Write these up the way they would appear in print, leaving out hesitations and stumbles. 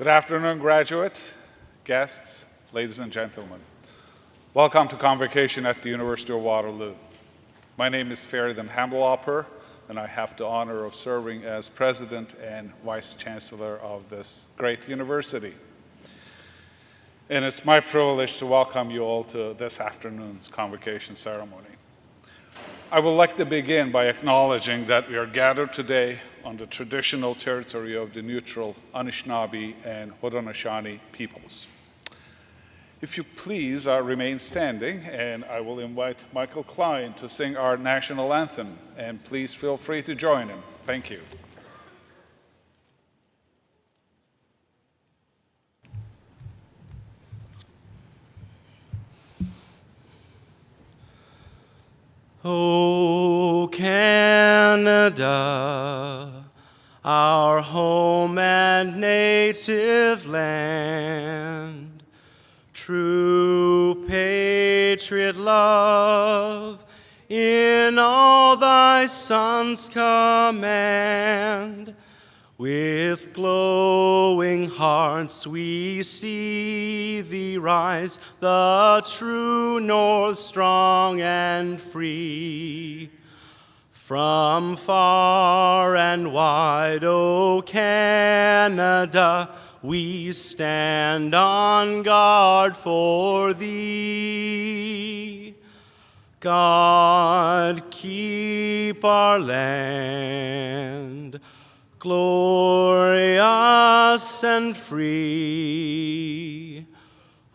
Good afternoon, graduates, guests, ladies and gentlemen. Welcome to Convocation at the University of Waterloo. My name is Feridun Hamdulapur, and I have the honor of serving as President and Vice Chancellor of this great university. And it's my privilege to welcome you all to this afternoon's Convocation ceremony. I would like to begin by acknowledging that we are gathered today on the traditional territory of the neutral Anishinaabe and Haudenosaunee peoples. If you please remain standing, and I will invite Michael Klein to sing our national anthem, and please feel free to join him. Thank you. O Canada, our home and native land, true patriot love in all thy sons command. With glowing hearts we see thee rise, the true North strong and free. From far and wide, O Canada, we stand on guard for thee. God, keep our land glorious and free.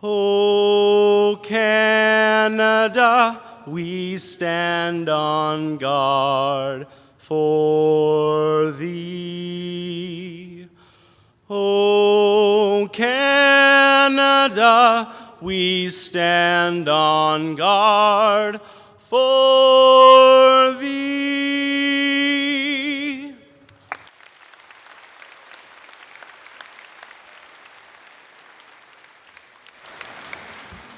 O Canada, we stand on guard for thee. O Canada, we stand on guard for thee.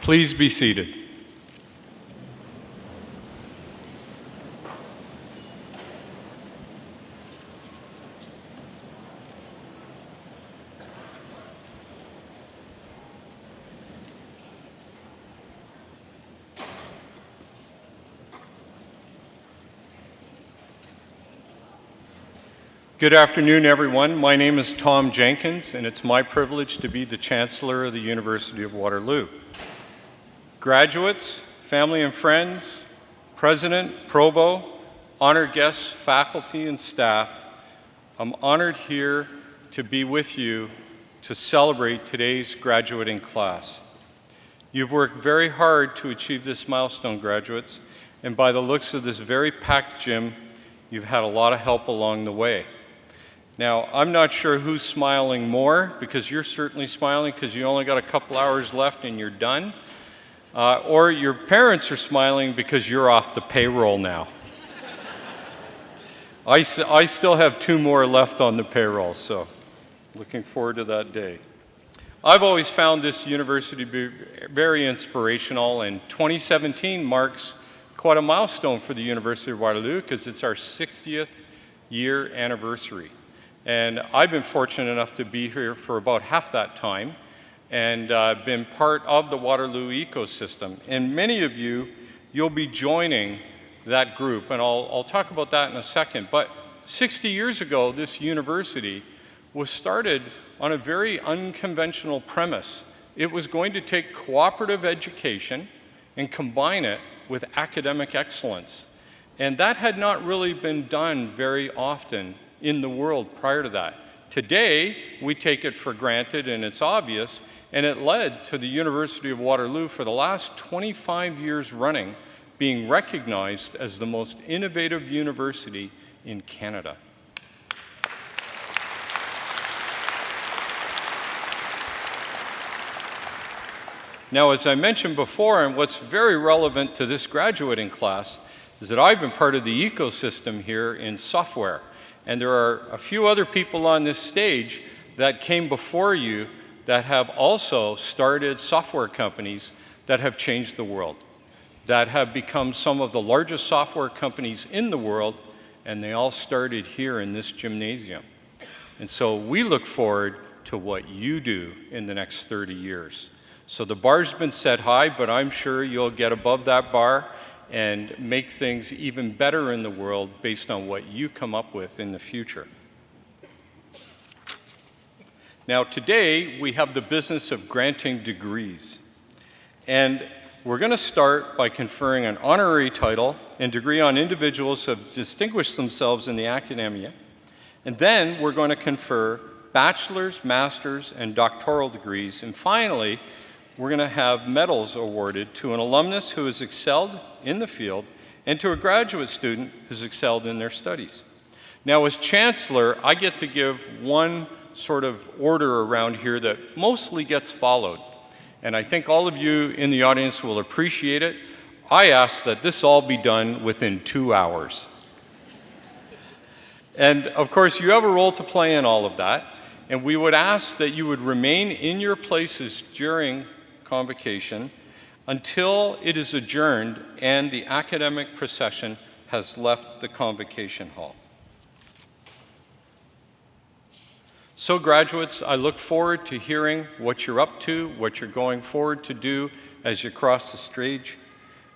Please be seated. Good afternoon, everyone. My name is Tom Jenkins, and it's my privilege to be the Chancellor of the University of Waterloo. Graduates, family and friends, President, Provost, honored guests, faculty, and staff, I'm honored here to be with you to celebrate today's graduating class. You've worked very hard to achieve this milestone, graduates, and by the looks of this very packed gym, you've had a lot of help along the way. Now, I'm not sure who's smiling more, because you're certainly smiling because you only got a couple hours left and you're done. Or your parents are smiling because you're off the payroll now. I still have 2 more left on the payroll, so looking forward to that day. I've always found this university to be very inspirational, and 2017 marks quite a milestone for the University of Waterloo because it's our 60th year anniversary. And I've been fortunate enough to be here for about half that time and been part of the Waterloo ecosystem. And many of you, you'll be joining that group, and I'll talk about that in a second. But 60 years ago, this university was started on a very unconventional premise. It was going to take cooperative education and combine it with academic excellence. And that had not really been done very often in the world prior to that. Today, we take it for granted and it's obvious, and it led to the University of Waterloo for the last 25 years running being recognized as the most innovative university in Canada. Now, as I mentioned before, and what's very relevant to this graduating class is that I've been part of the ecosystem here in software. And there are a few other people on this stage that came before you that have also started software companies that have changed the world, that have become some of the largest software companies in the world, and they all started here in this gymnasium. And so we look forward to what you do in the next 30 years. So the bar's been set high, but I'm sure you'll get above that bar and make things even better in the world based on what you come up with in the future. Now today, we have the business of granting degrees. And we're going to start by conferring an honorary title and degree on individuals who have distinguished themselves in the academia. And then we're going to confer bachelor's, master's, and doctoral degrees. And finally, we're going to have medals awarded to an alumnus who has excelled in the field and to a graduate student who's excelled in their studies. Now, as chancellor, I get to give one sort of order around here that mostly gets followed. And I think all of you in the audience will appreciate it. I ask that this all be done within 2 hours. And of course, you have a role to play in all of that. And we would ask that you would remain in your places during Convocation until it is adjourned and the academic procession has left the Convocation Hall. So graduates, I look forward to hearing what you're up to, what you're going forward to do as you cross the stage.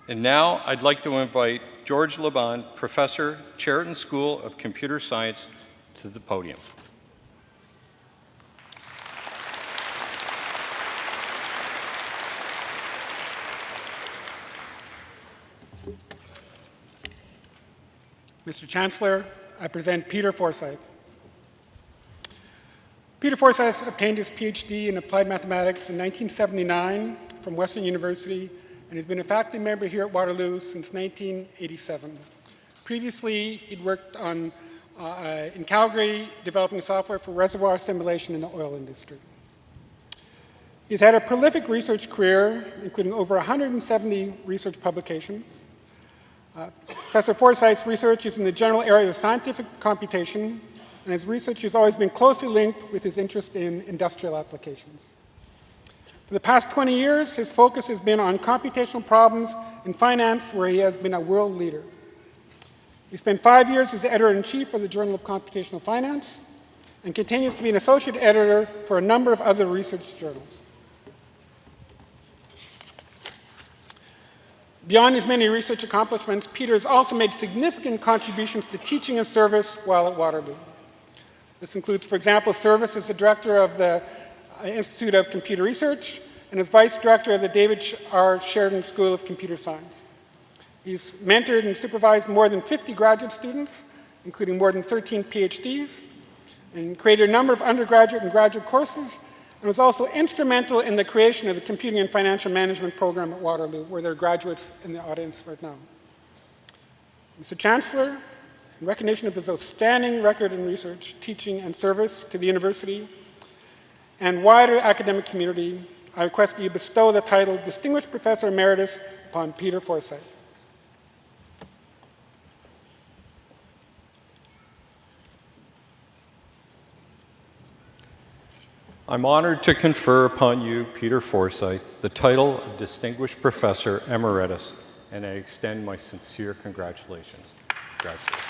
And now I'd like to invite George Laban, Professor, Cheriton School of Computer Science, to the podium. Mr. Chancellor, I present Peter Forsyte. Peter Forsyte obtained his PhD in applied mathematics in 1979 from Western University and has been a faculty member here at Waterloo since 1987. Previously, he'd worked in Calgary developing software for reservoir simulation in the oil industry. He's had a prolific research career, including over 170 research publications. Professor Forsyte's research is in the general area of scientific computation, and his research has always been closely linked with his interest in industrial applications. For the past 20 years, his focus has been on computational problems in finance, where he has been a world leader. He spent 5 years as editor-in-chief of the Journal of Computational Finance and continues to be an associate editor for a number of other research journals. Beyond his many research accomplishments, Peter has also made significant contributions to teaching and service while at Waterloo. This includes, for example, service as the director of the Institute of Computer Research and as vice director of the David R. Sheridan School of Computer Science. He's mentored and supervised more than 50 graduate students, including more than 13 PhDs, and created a number of undergraduate and graduate courses, and was also instrumental in the creation of the Computing and Financial Management program at Waterloo, where there are graduates in the audience right now. Mr. Chancellor, in recognition of his outstanding record in research, teaching, and service to the university and wider academic community, I request that you bestow the title Distinguished Professor Emeritus upon Peter Forsyte. I'm honored to confer upon you, Peter Forsyte, the title of Distinguished Professor Emeritus, and I extend my sincere congratulations. Congratulations.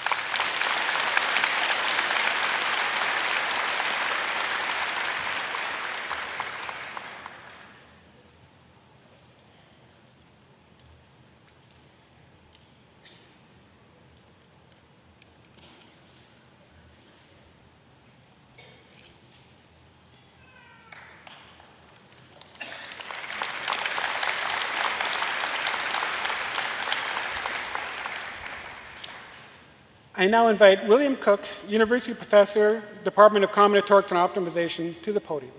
I now invite William Cook, University Professor, Department of Combinatorics and Optimization, to the podium.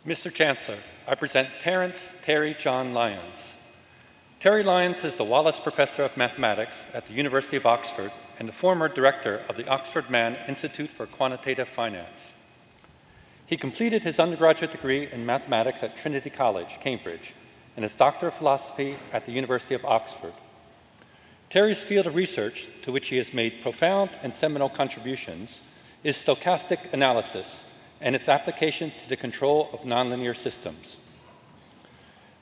Mr. Chancellor, I present Terence Terry John Lyons. Terry Lyons is the Wallace Professor of Mathematics at the University of Oxford and the former director of the Oxford Mann Institute for Quantitative Finance. He completed his undergraduate degree in mathematics at Trinity College, Cambridge, and his Doctor of Philosophy at the University of Oxford. Terry's field of research, to which he has made profound and seminal contributions, is stochastic analysis and its application to the control of nonlinear systems.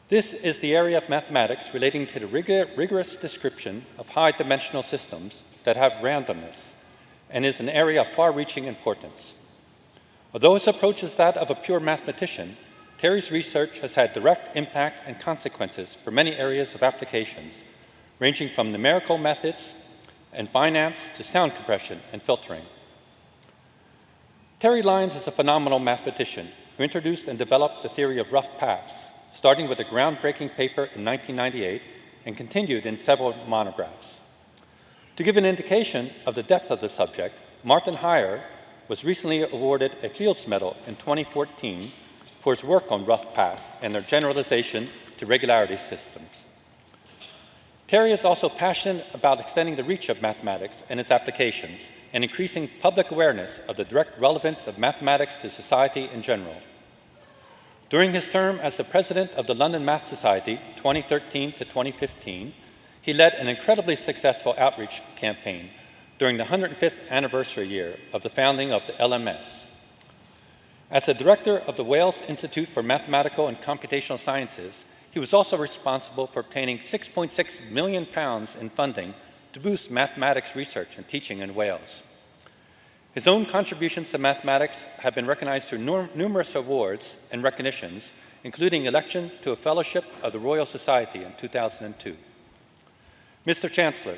This is the area of mathematics relating to the rigorous description of high-dimensional systems that have randomness, and is an area of far-reaching importance. Although his approach is that of a pure mathematician, Terry's research has had direct impact and consequences for many areas of applications, ranging from numerical methods and finance to sound compression and filtering. Terry Lyons is a phenomenal mathematician who introduced and developed the theory of rough paths, starting with a groundbreaking paper in 1998 and continued in several monographs. To give an indication of the depth of the subject, Martin Heyer was recently awarded a Fields Medal in 2014 for his work on rough paths and their generalization to regularity systems. Terry is also passionate about extending the reach of mathematics and its applications and increasing public awareness of the direct relevance of mathematics to society in general. During his term as the president of the London Math Society, 2013 to 2015, he led an incredibly successful outreach campaign during the 105th anniversary year of the founding of the LMS. As the director of the Wales Institute for Mathematical and Computational Sciences, he was also responsible for obtaining £6.6 million in funding to boost mathematics research and teaching in Wales. His own contributions to mathematics have been recognized through numerous awards and recognitions, including election to a Fellowship of the Royal Society in 2002. Mr. Chancellor,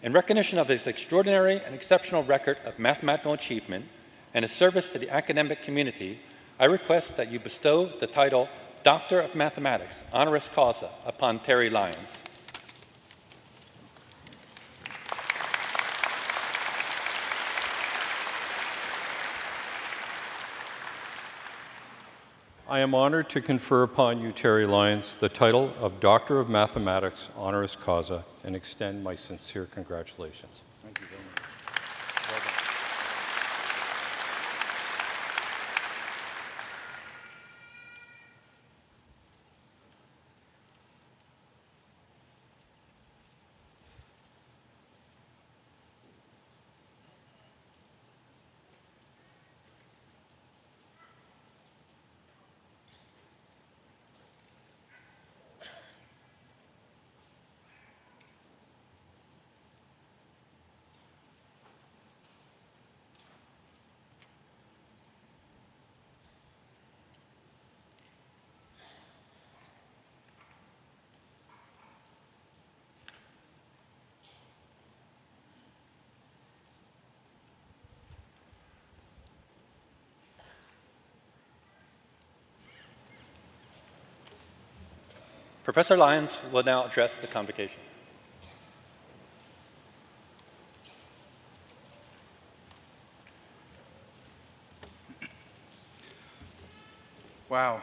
in recognition of his extraordinary and exceptional record of mathematical achievement and his service to the academic community, I request that you bestow the title Doctor of Mathematics, honoris causa, upon Terry Lyons. I am honored to confer upon you, Terry Lyons, the title of Doctor of Mathematics, honoris causa, and extend my sincere congratulations. Thank you very much. Well done. Professor Lyons will now address the convocation. Wow.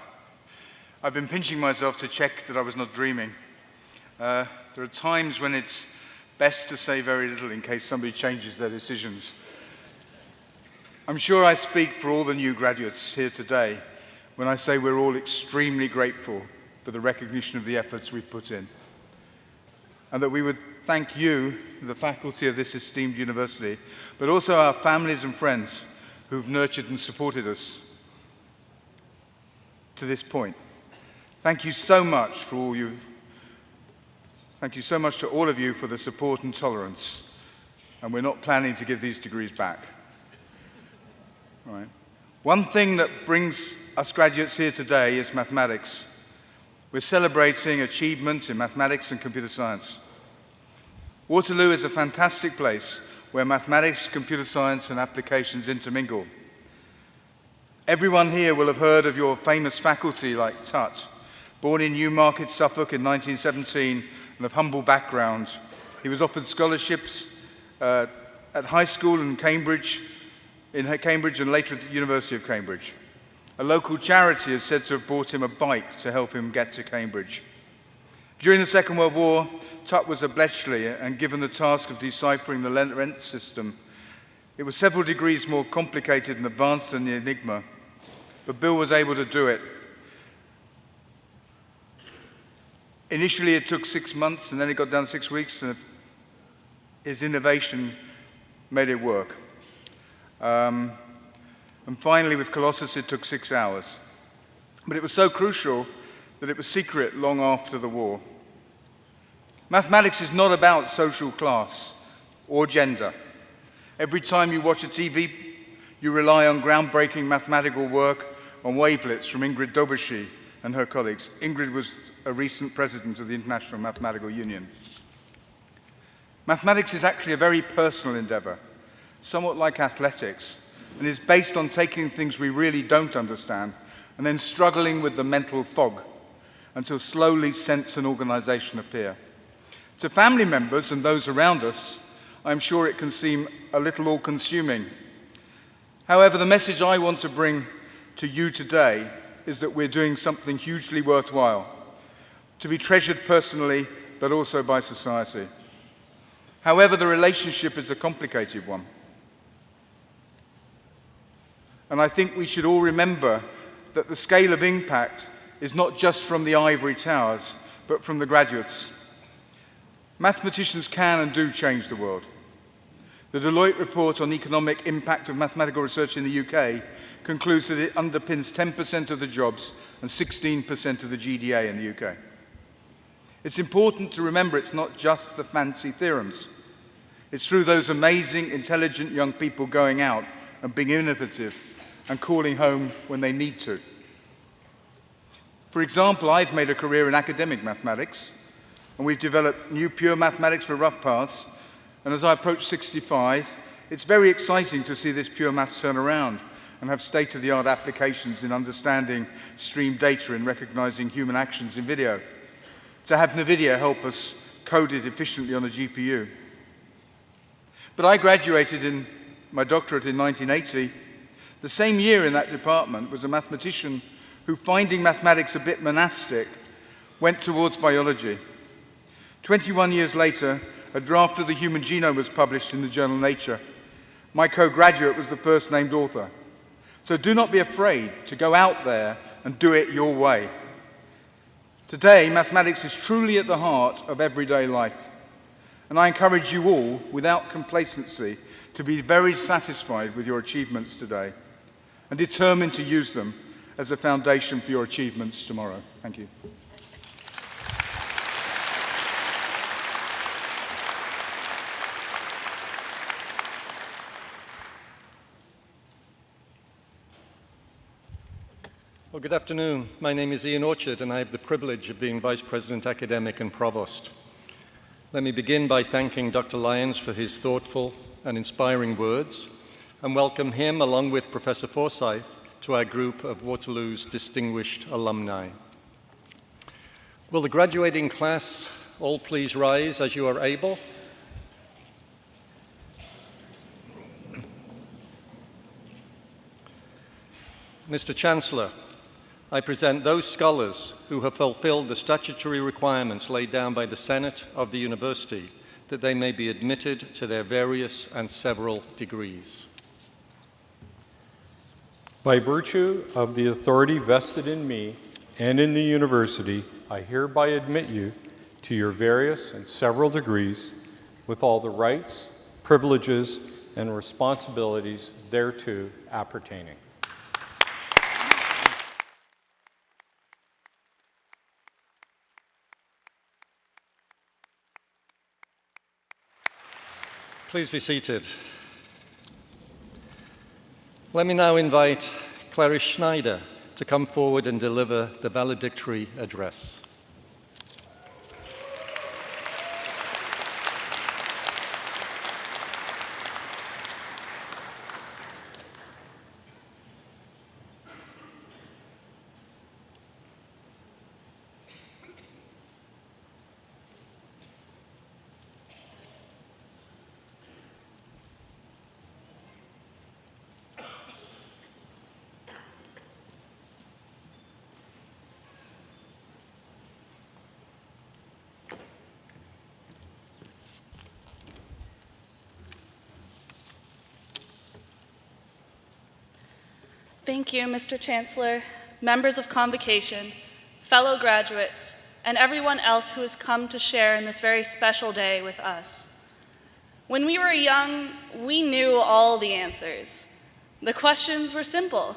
I've been pinching myself to check that I was not dreaming. There are times when it's best to say very little in case somebody changes their decisions. I'm sure I speak for all the new graduates here today when I say we're all extremely grateful for the recognition of the efforts we've put in, and that we would thank you, the faculty of this esteemed university, but also our families and friends who've nurtured and supported us to this point. Thank you so much for all you. Thank you so much to all of you for the support and tolerance, and we're not planning to give these degrees back. All right. One thing that brings us graduates here today is mathematics. We're celebrating achievements in mathematics and computer science. Waterloo is a fantastic place where mathematics, computer science, and applications intermingle. Everyone here will have heard of your famous faculty like Tut. Born in Newmarket, Suffolk in 1917 and of humble background, he was offered scholarships at high school in Cambridge and later at the University of Cambridge. A local charity is said to have bought him a bike to help him get to Cambridge. During the Second World War, Tut was a Bletchley and given the task of deciphering the rent system. It was several degrees more complicated and advanced than the Enigma, but Bill was able to do it. Initially, it took 6 months, and then it got down to 6 weeks, and his innovation made it work. And finally, with Colossus, it took 6 hours. But it was so crucial that it was secret long after the war. Mathematics is not about social class or gender. Every time you watch a TV, you rely on groundbreaking mathematical work on wavelets from Ingrid Dover and her colleagues. Ingrid was a recent president of the International Mathematical Union. Mathematics is actually a very personal endeavor, somewhat like athletics, and is based on taking things we really don't understand and then struggling with the mental fog until slowly sense and organization appear. To family members and those around us, I'm sure it can seem a little all-consuming. However, the message I want to bring to you today is that we're doing something hugely worthwhile, to be treasured personally, but also by society. However, the relationship is a complicated one. And I think we should all remember that the scale of impact is not just from the ivory towers, but from the graduates. Mathematicians can and do change the world. The Deloitte report on economic impact of mathematical research in the UK concludes that it underpins 10% of the jobs and 16% of the GDA in the UK. It's important to remember it's not just the fancy theorems. It's through those amazing, intelligent young people going out and being innovative and calling home when they need to. For example, I've made a career in academic mathematics, and we've developed new pure mathematics for rough paths. And as I approach 65, it's very exciting to see this pure maths turn around and have state-of-the-art applications in understanding stream data and recognizing human actions in video. To have NVIDIA help us code it efficiently on a GPU. But I graduated in my doctorate in 1980. The same year in that department was a mathematician who, finding mathematics a bit monastic, went towards biology. 21 years later, a draft of the human genome was published in the journal Nature. My co-graduate was the first named author. So do not be afraid to go out there and do it your way. Today, mathematics is truly at the heart of everyday life. And I encourage you all, without complacency, to be very satisfied with your achievements today and determined to use them as a foundation for your achievements tomorrow. Thank you. Well, good afternoon. My name is Ian Orchard, and I have the privilege of being Vice President Academic and Provost. Let me begin by thanking Dr. Lyons for his thoughtful and inspiring words, and welcome him, along with Professor Forsyte, to our group of Waterloo's distinguished alumni. Will the graduating class all please rise as you are able? Mr. Chancellor, I present those scholars who have fulfilled the statutory requirements laid down by the Senate of the University that they may be admitted to their various and several degrees. By virtue of the authority vested in me and in the university, I hereby admit you to your various and several degrees with all the rights, privileges, and responsibilities thereto appertaining. Please be seated. Let me now invite Clarice Schneider to come forward and deliver the valedictory address. Thank you, Mr. Chancellor, members of Convocation, fellow graduates, and everyone else who has come to share in this very special day with us. When we were young, we knew all the answers. The questions were simple.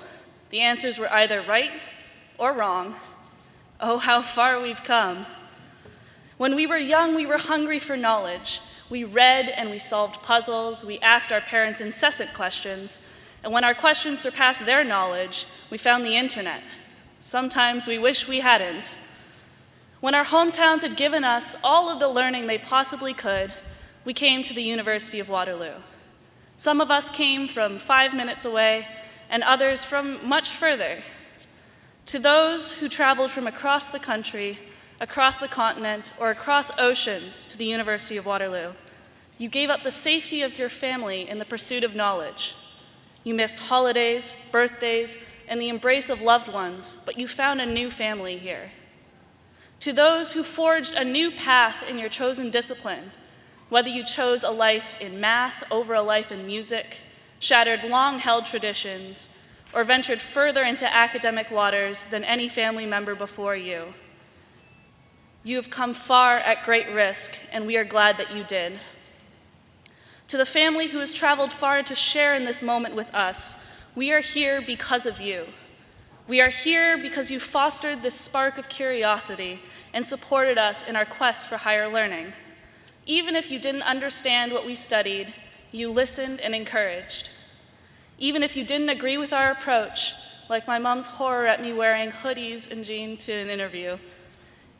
The answers were either right or wrong. Oh, how far we've come. When we were young, we were hungry for knowledge. We read and we solved puzzles. We asked our parents incessant questions. And when our questions surpassed their knowledge, we found the internet. Sometimes we wish we hadn't. When our hometowns had given us all of the learning they possibly could, we came to the University of Waterloo. Some of us came from 5 minutes away, and others from much further. To those who traveled from across the country, across the continent, or across oceans to the University of Waterloo, you gave up the safety of your family in the pursuit of knowledge. You missed holidays, birthdays, and the embrace of loved ones, but you found a new family here. To those who forged a new path in your chosen discipline, whether you chose a life in math over a life in music, shattered long-held traditions, or ventured further into academic waters than any family member before you. You have come far at great risk, and we are glad that you did. To the family who has traveled far to share in this moment with us, we are here because of you. We are here because you fostered this spark of curiosity and supported us in our quest for higher learning. Even if you didn't understand what we studied, you listened and encouraged. Even if you didn't agree with our approach, like my mom's horror at me wearing hoodies and jeans to an interview,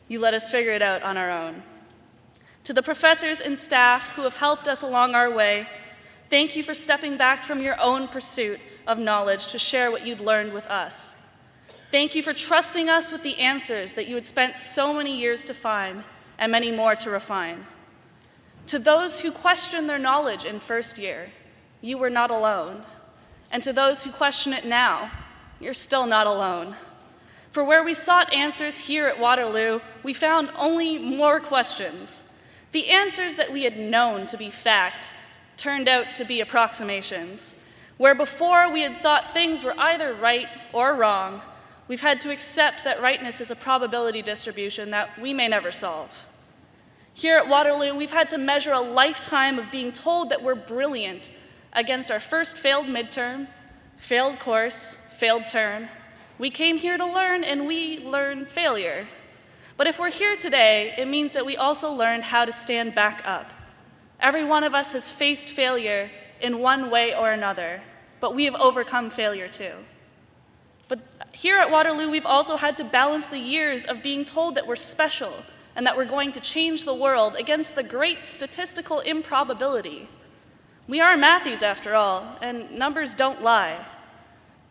you let us figure it out on our own. To the professors and staff who have helped us along our way, thank you for stepping back from your own pursuit of knowledge to share what you'd learned with us. Thank you for trusting us with the answers that you had spent so many years to find and many more to refine. To those who questioned their knowledge in first year, you were not alone. And to those who question it now, you're still not alone. For where we sought answers here at Waterloo, we found only more questions. The answers that we had known to be fact turned out to be approximations. Where before we had thought things were either right or wrong, we've had to accept that rightness is a probability distribution that we may never solve. Here at Waterloo, we've had to measure a lifetime of being told that we're brilliant against our first failed midterm, failed course, failed term. We came here to learn, and we learned failure. But if we're here today, it means that we also learned how to stand back up. Every one of us has faced failure in one way or another, but we have overcome failure too. But here at Waterloo, we've also had to balance the years of being told that we're special and that we're going to change the world against the great statistical improbability. We are mathies after all, and numbers don't lie.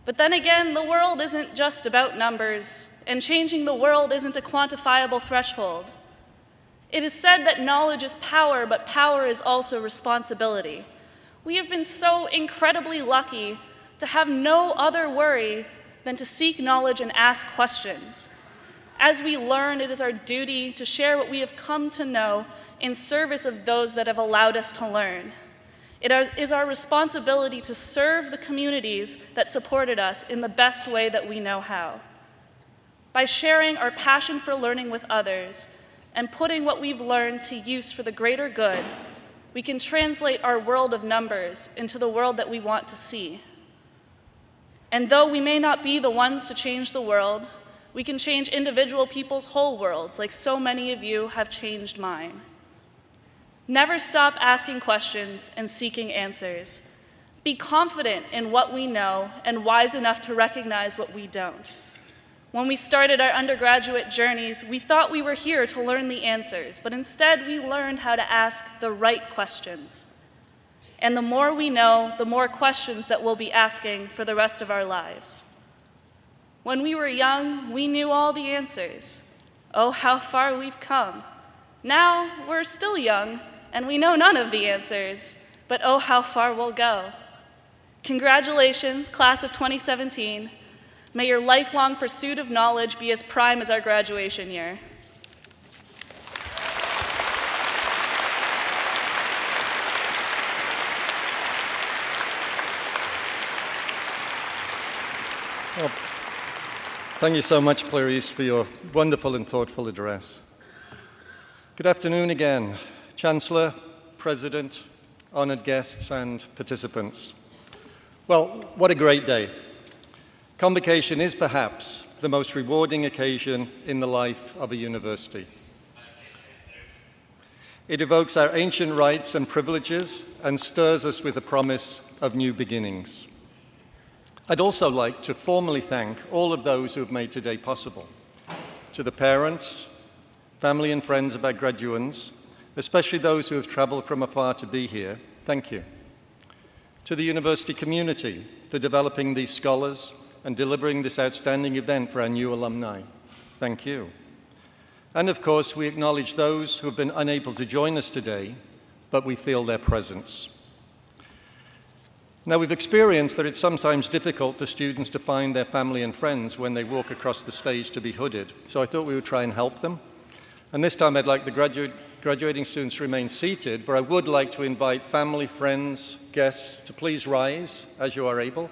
But then again, the world isn't just about numbers, and changing the world isn't a quantifiable threshold. It is said that knowledge is power, but power is also responsibility. We have been so incredibly lucky to have no other worry than to seek knowledge and ask questions. As we learn, it is our duty to share what we have come to know in service of those that have allowed us to learn. It is our responsibility to serve the communities that supported us in the best way that we know how. By sharing our passion for learning with others and putting what we've learned to use for the greater good, we can translate our world of numbers into the world that we want to see. And though we may not be the ones to change the world, we can change individual people's whole worlds, like so many of you have changed mine. Never stop asking questions and seeking answers. Be confident in what we know and wise enough to recognize what we don't. When we started our undergraduate journeys, we thought we were here to learn the answers, but instead we learned how to ask the right questions. And the more we know, the more questions that we'll be asking for the rest of our lives. When we were young, we knew all the answers. Oh, how far we've come. Now we're still young, and we know none of the answers, but oh, how far we'll go. Congratulations, class of 2017. May your lifelong pursuit of knowledge be as prime as our graduation year. Well, thank you so much, Clarice, for your wonderful and thoughtful address. Good afternoon again, Chancellor, President, honored guests, and participants. Well, what a great day. Convocation is perhaps the most rewarding occasion in the life of a university. It evokes our ancient rights and privileges and stirs us with the promise of new beginnings. I'd also like to formally thank all of those who have made today possible. To the parents, family and friends of our graduands, especially those who have traveled from afar to be here, thank you. To the university community for developing these scholars and delivering this outstanding event for our new alumni, thank you. And of course, we acknowledge those who have been unable to join us today, but we feel their presence. Now, we've experienced that it's sometimes difficult for students to find their family and friends when they walk across the stage to be hooded, so I thought we would try and help them. And this time I'd like the graduating students to remain seated, but I would like to invite family, friends, guests to please rise as you are able.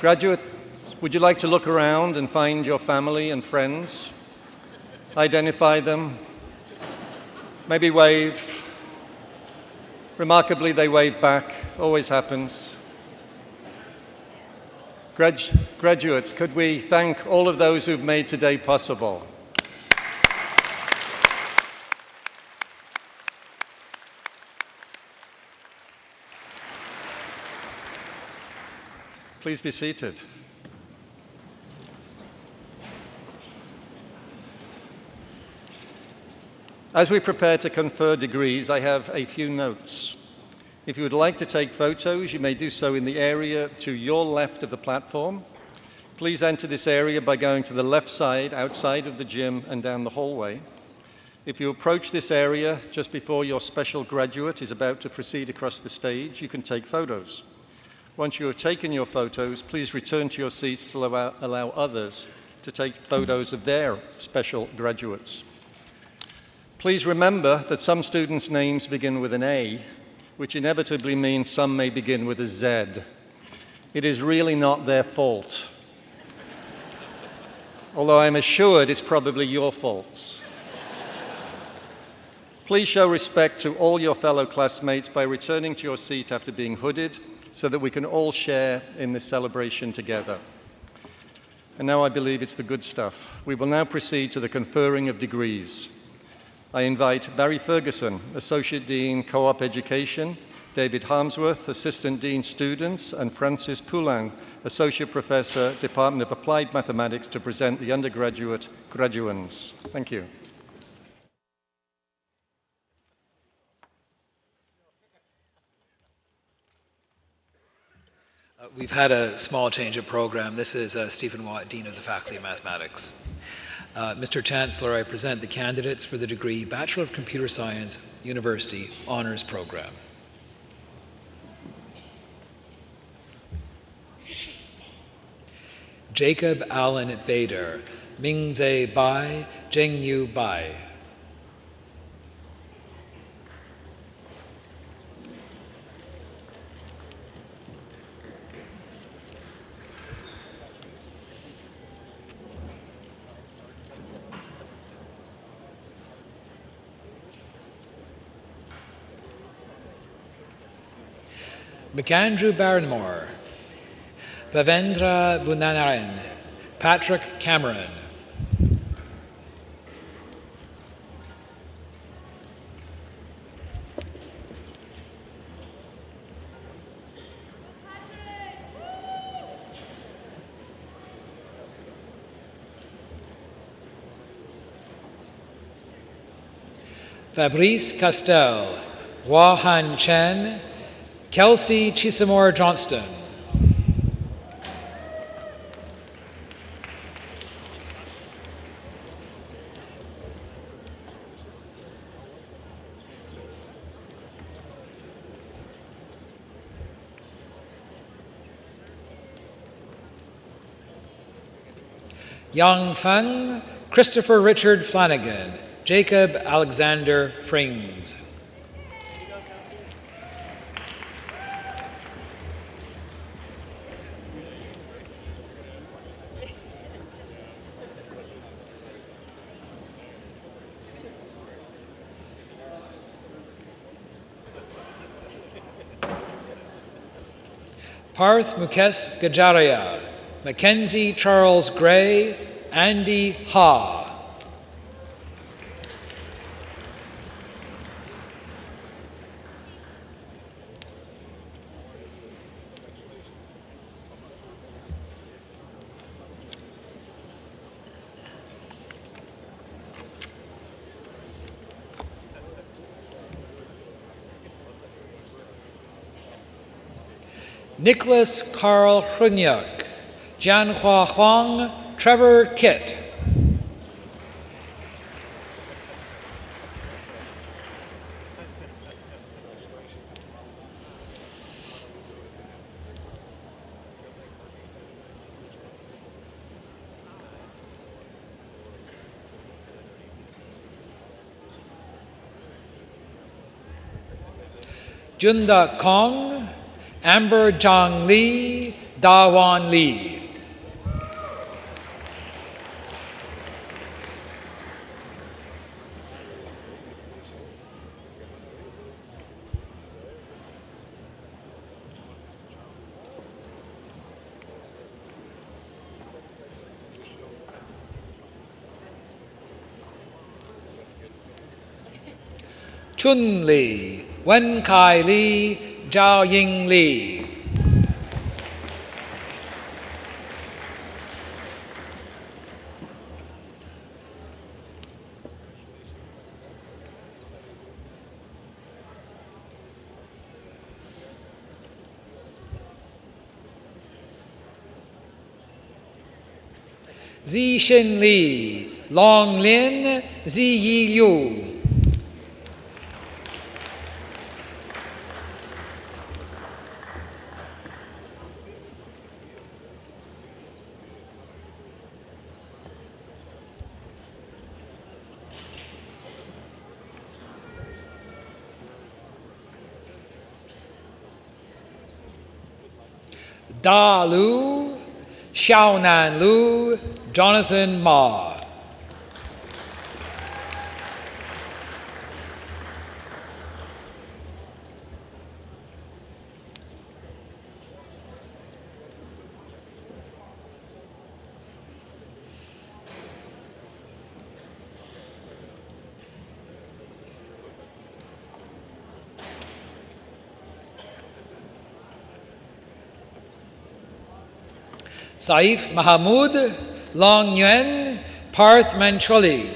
Graduates, would you like to look around and find your family and friends? Identify them? Maybe wave. Remarkably, they wave back. Always happens. Graduates, could we thank all of those who've made today possible? Please be seated. As we prepare to confer degrees, I have a few notes. If you would like to take photos, you may do so in the area to your left of the platform. Please enter this area by going to the left side, outside of the gym, and down the hallway. If you approach this area just before your special graduate is about to proceed across the stage, you can take photos. Once you have taken your photos, please return to your seats to allow others to take photos of their special graduates. Please remember that some students' names begin with an A, which inevitably means some may begin with a Z. It is really not their fault, although I'm assured it's probably your faults. Please show respect to all your fellow classmates by returning to your seat after being hooded so that we can all share in this celebration together. And now I believe it's the good stuff. We will now proceed to the conferring of degrees. I invite Barry Ferguson, Associate Dean, Co-op Education, David Harmsworth, Assistant Dean Students, and Francis Poulin, Associate Professor, Department of Applied Mathematics, to present the undergraduate graduands. Thank you. We've had a small change of program. This is Stephen Watt, Dean of the Faculty of Mathematics. Mr. Chancellor, I present the candidates for the degree Bachelor of Computer Science, University Honours Program. Jacob Allen Bader, Mingze Bai, Zhengyu Bai. McAndrew Barrymore, Bhavendra Bunanaran, Patrick Cameron. Fabrice Castel, Hua Han Chen, Kelsey Chisamore Johnston. Yang Feng, Christopher Richard Flanagan, Jacob Alexander Frings. Parth Mukesh Gajaria, Mackenzie Charles Gray, Andy Ha. Nicholas Carl Hrunyuk, Jianhua Huang, Trevor Kitt. Junda Kong, Amber Zhang Li, Dawan Li. Chun Li, Wen Kai Li, Zhao Ying Li. Zixin Li, Long Lin, Ziyi Liu. Da Lu, Xiaonan Lu, Jonathan Ma. Saif Mahamud, Long Nguyen, Parth Mancholi.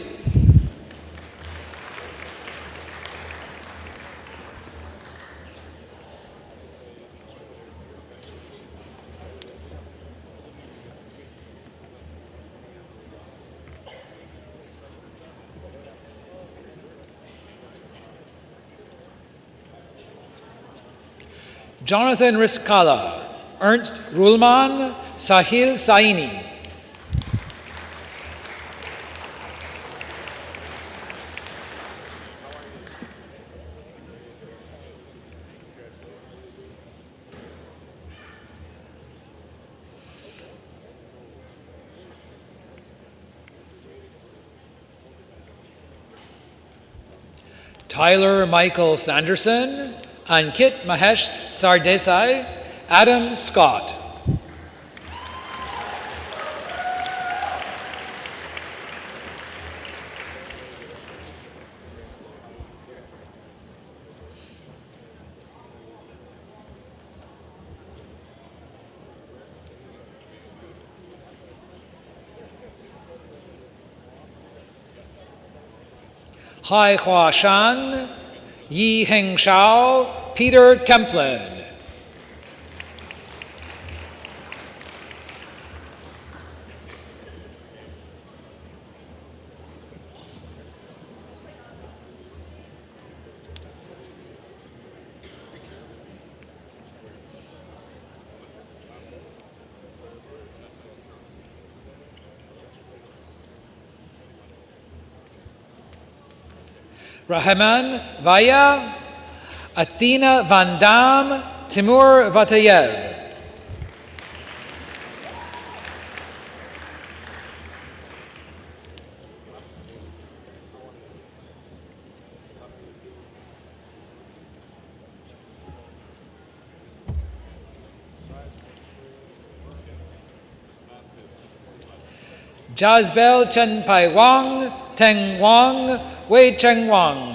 Jonathan Riskala, Ernst Rulman, Sahil Saini. Tyler Michael Sanderson, Ankit Mahesh Sardesai, Adam Scott. Hai Hua Shan, Yi Heng Shao, Peter Templin. Rahman Vaya, Athena Van Dam, Timur Vatayev. Jazbel Chen Pai Wang, Teng Wang, Wei Cheng Wang.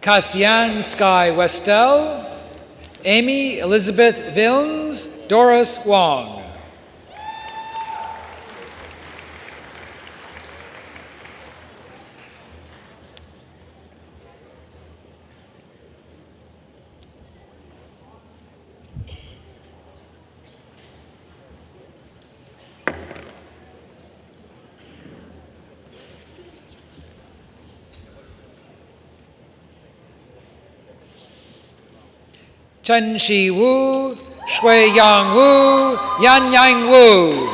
Cassian Sky Westel, Amy Elizabeth Vilms, Doris Wong. Chen Shi Wu, Shui Yang Wu, Yan Yang Wu.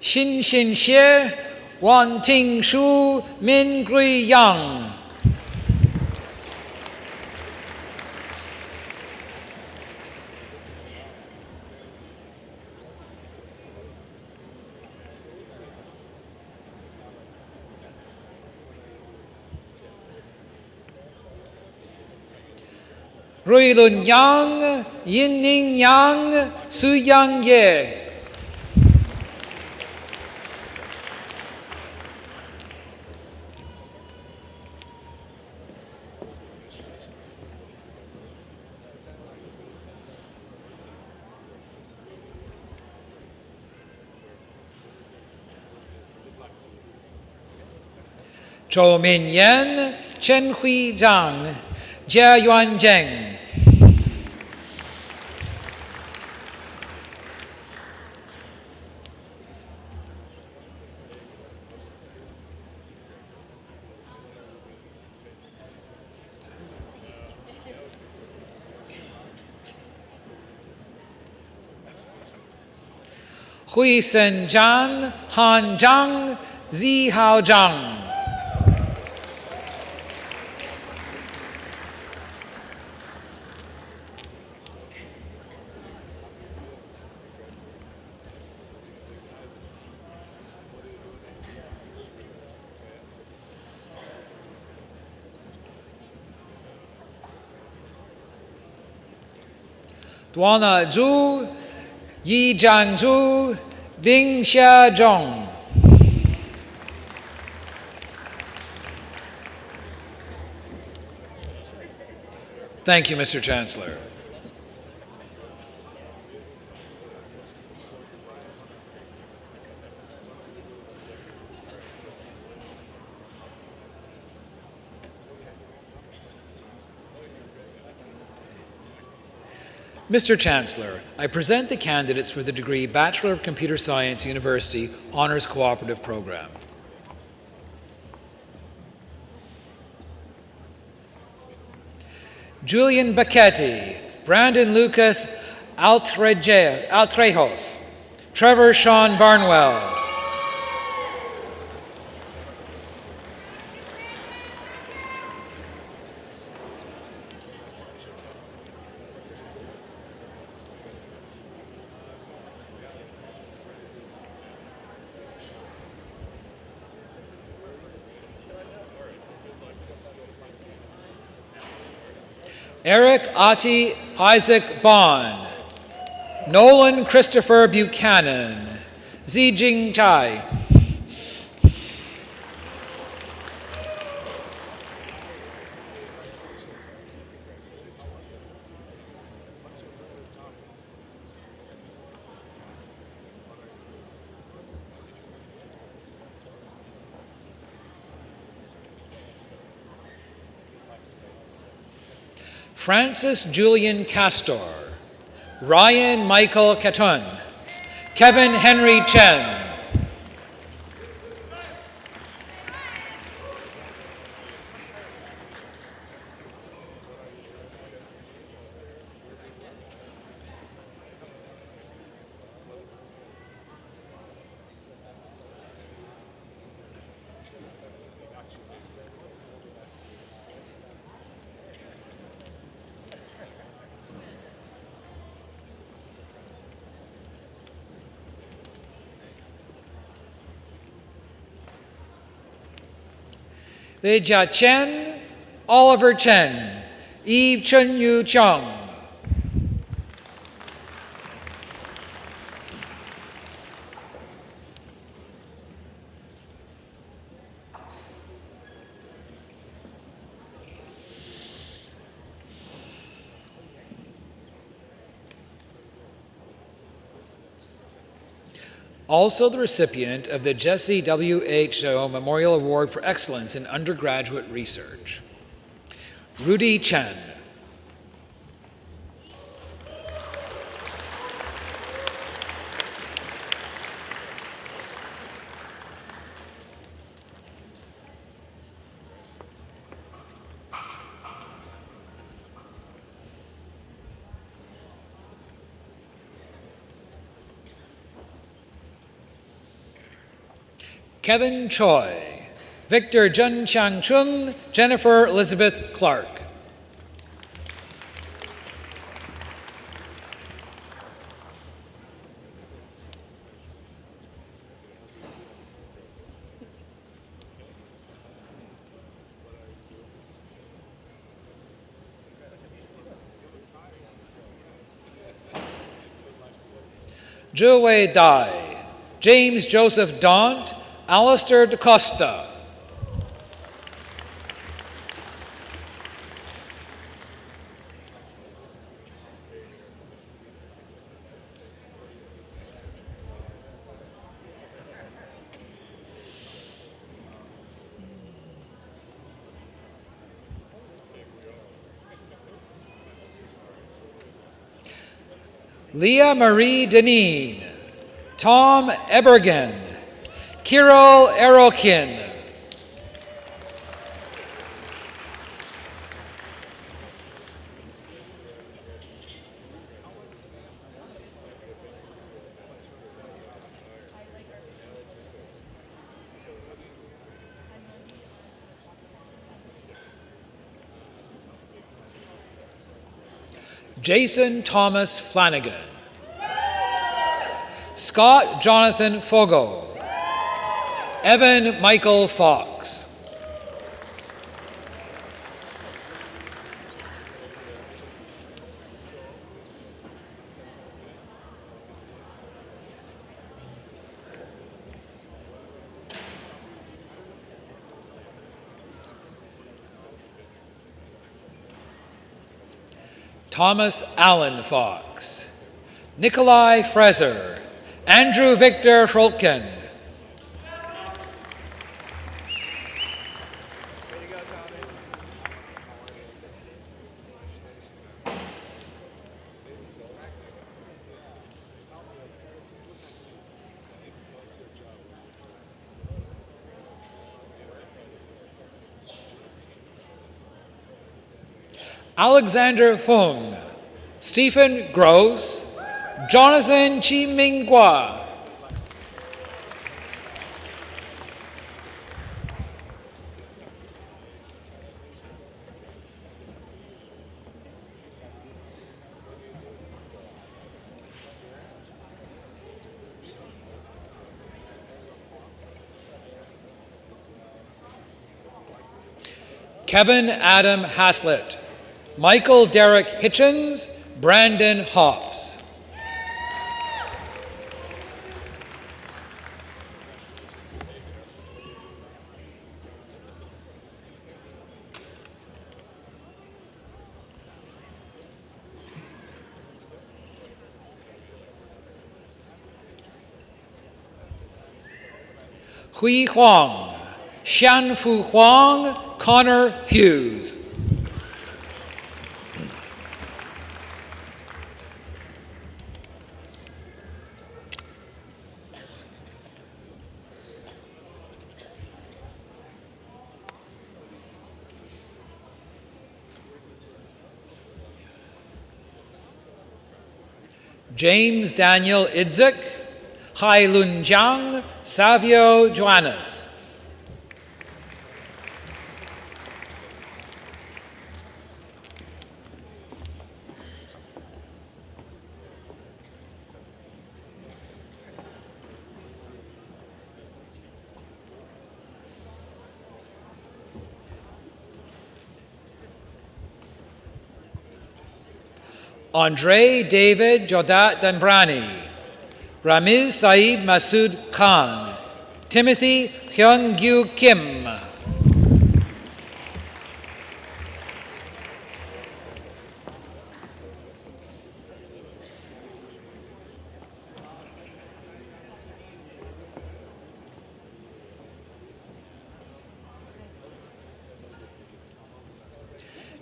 Xin Xin Xie, Wan Ting Shu, Min Gui Yang. Rui Lun Yang, Yin Ning Yang, Su Yang Ye. Zhou Min Yan, Chen Hui Zhang, Jia Yuan Zheng. Hui Sen Zhan, Han Zhang, Zi Hao Zhang. Duana Zhu, Yi Zhang Zhu, Bing Xia Zhong. Thank you, Mr. Chancellor. Mr. Chancellor, I present the candidates for the degree Bachelor of Computer Science, University Honours Cooperative Program. Julian Bacchetti, Brandon Lucas Altrejos, Trevor Sean Barnwell. Eric Ati Isaac Bond, Nolan Christopher Buchanan, Zijing Tai. Francis Julian Castor, Ryan Michael Catton, Kevin Henry Chen. Lei Jia Chen, Oliver Chen, Eve Chun Yu Chung. Also the recipient of the Jesse W. H. Memorial Award for Excellence in Undergraduate Research, Rudy Chen. Kevin Choi, Victor Jun Chang Chung, Jennifer Elizabeth Clark. Zhu Wei Dai, James Joseph Daunt, Alistair DaCosta. Leah Marie Deneen, Tom Ebergen, Kirill Erokin. Jason Thomas Flanagan, Scott Jonathan Fogo, Evan Michael Fox. Thomas Allen Fox, Nikolai Freser, Andrew Victor Schrolken. Alexander Fung, Stephen Gross, Jonathan Chi Minghua. Kevin Adam Haslett, Michael Derek Hitchens, Brandon Hobbs. Hui Huang, Xianfu Huang, Connor Hughes. James Daniel Idzik, Hai Lun Jiang, Savio Joannes. Andre David Jodat Danbrani, Ramiz Saeed Masood Khan, Timothy Hyun-gyu Kim.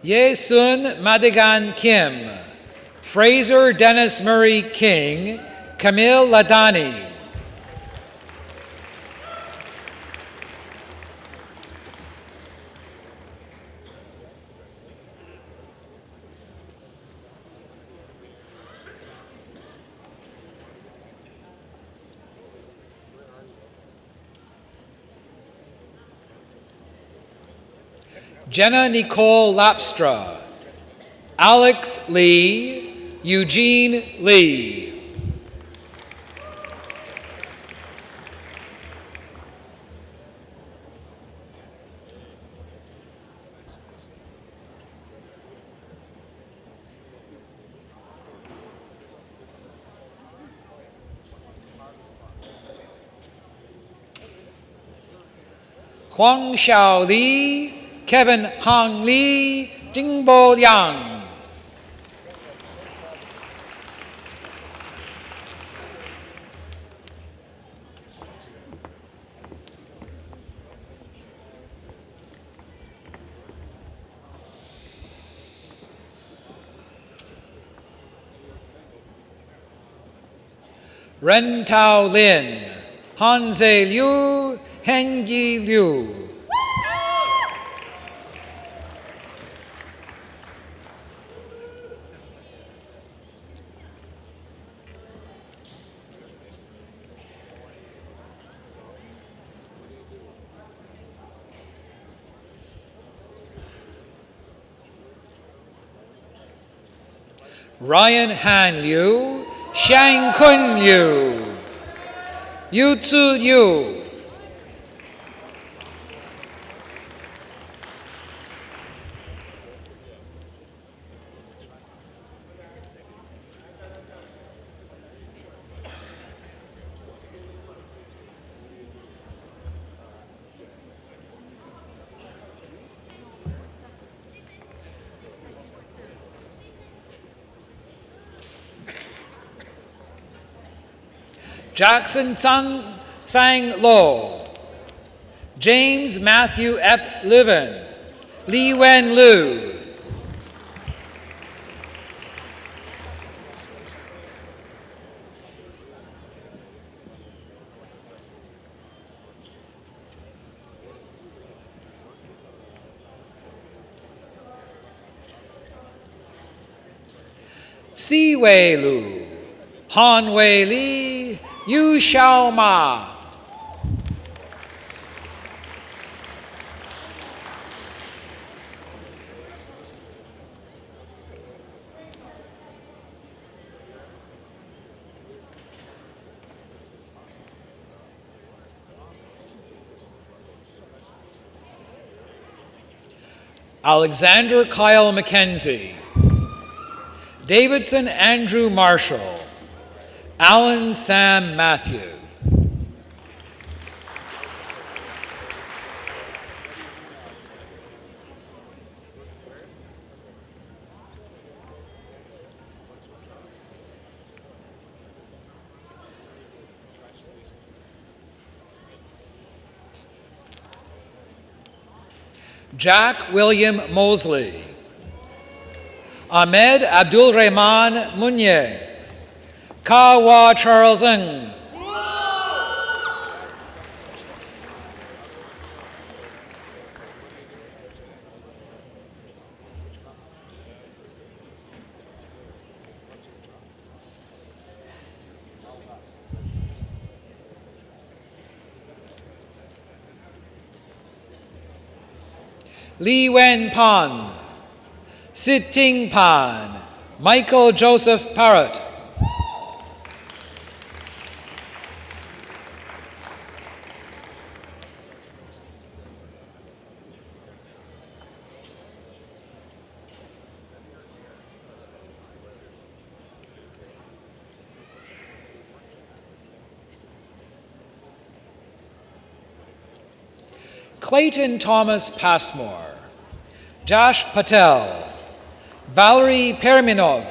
Ye-sun Madigan Kim, Fraser Dennis Murray King, Camille Ladani. Jenna Nicole Lapstra, Alex Lee, Eugene Lee. Huang Xiao Li, Kevin Hong Lee, Jingbo Liang. Ren Tao Lin, Hanze Liu, Hengyi Liu. Ryan Han Liu, Shang Kun Liu, Yu Tzu Yu. Jackson Sang Lo, James Matthew Ep Liven, Li Wen Lu. Si Wei Lu, Han Wei Li, Yu Xiao Ma. Alexander Kyle McKenzie, Davidson Andrew Marshall, Alan Sam Matthew. Jack William Mosley, Ahmed Abdul Rahman Munye, Kawa Charles Ng. Li Wen Pan, Sit Ting Pan, Michael Joseph Parrott. Clayton Thomas Passmore, Josh Patel, Valery Perminov,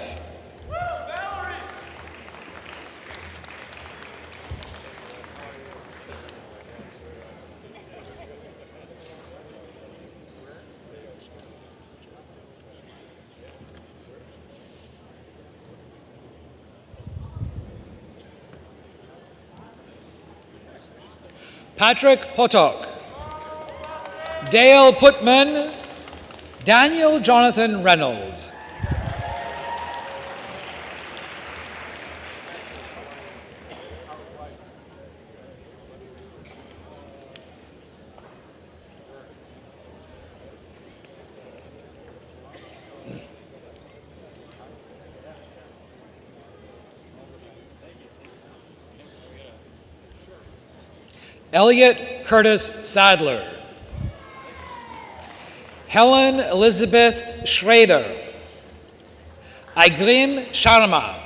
Patrick Potok, Dale Putman, Daniel Jonathan Reynolds. Elliot Curtis Sadler, Helen Elizabeth Schrader, Aigrim Sharma,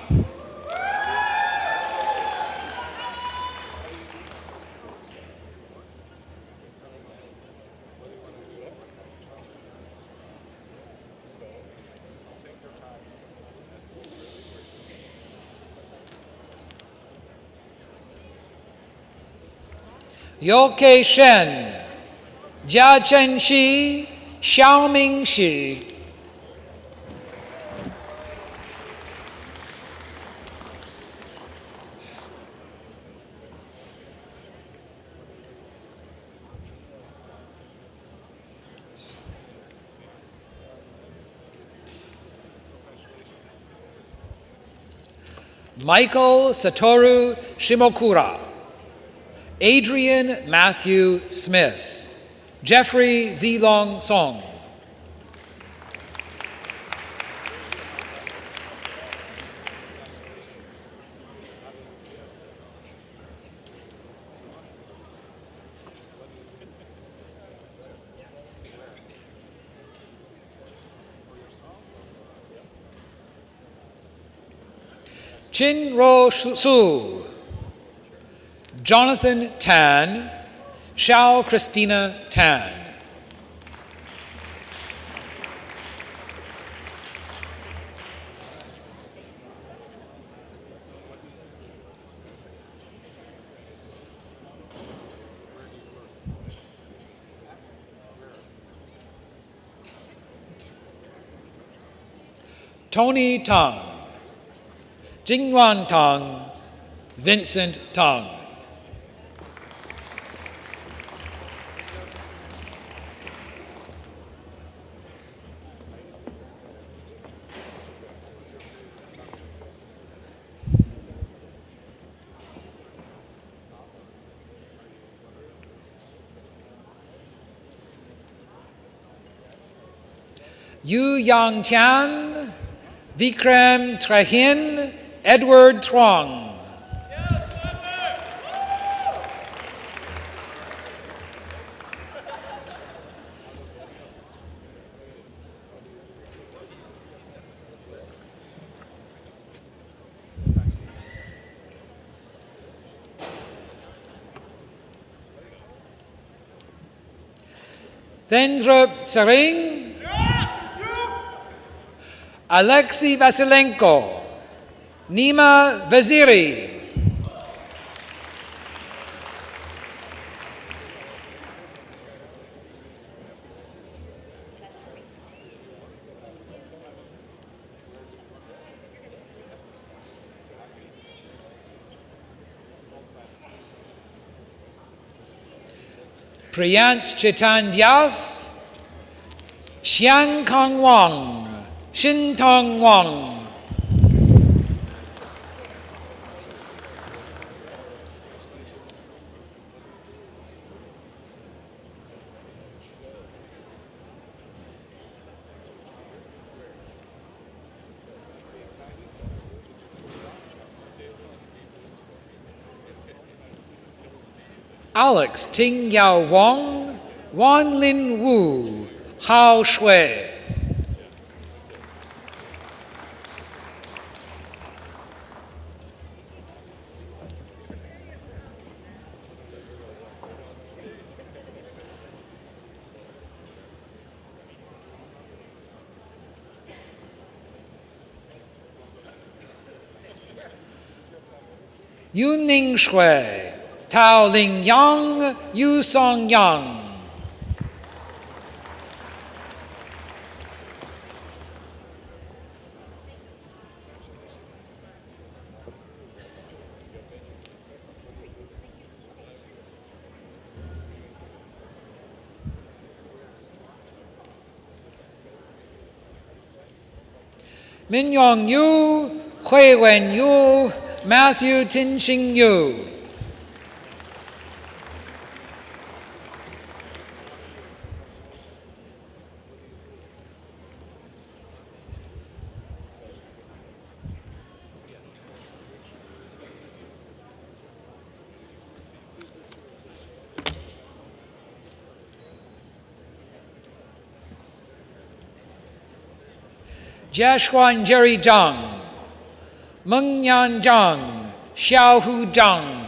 Yoke Shen, Jia Chen Shi, Xiaoming Shi. Michael Satoru Shimokura, Adrian Matthew Smith, Jeffrey Zilong Song. Chin Ro Su, Jonathan Tan, Xiao Christina Tan. Tony Tang, Jingwan Tang, Vincent Tang. Yu Yang Tian, Vikram Trahin, Edward Truong. Thendra Tsering, Alexei Vasilenko, Nima Vaziri. Priyance Chetan Vyas, Xiang Kang Wang, Xin Tong Wang. Alex Ting Yao Wong, Wan Lin Wu, Hao Shui. Yu Ning Shui, Tao Ling Yang, Yu Song Yang. 民永佑、惠文佑、Matthew Tin Xing Yu. Jiashuan Jerry Zhang, Mengyan Zhang, Xiaohu Zhang.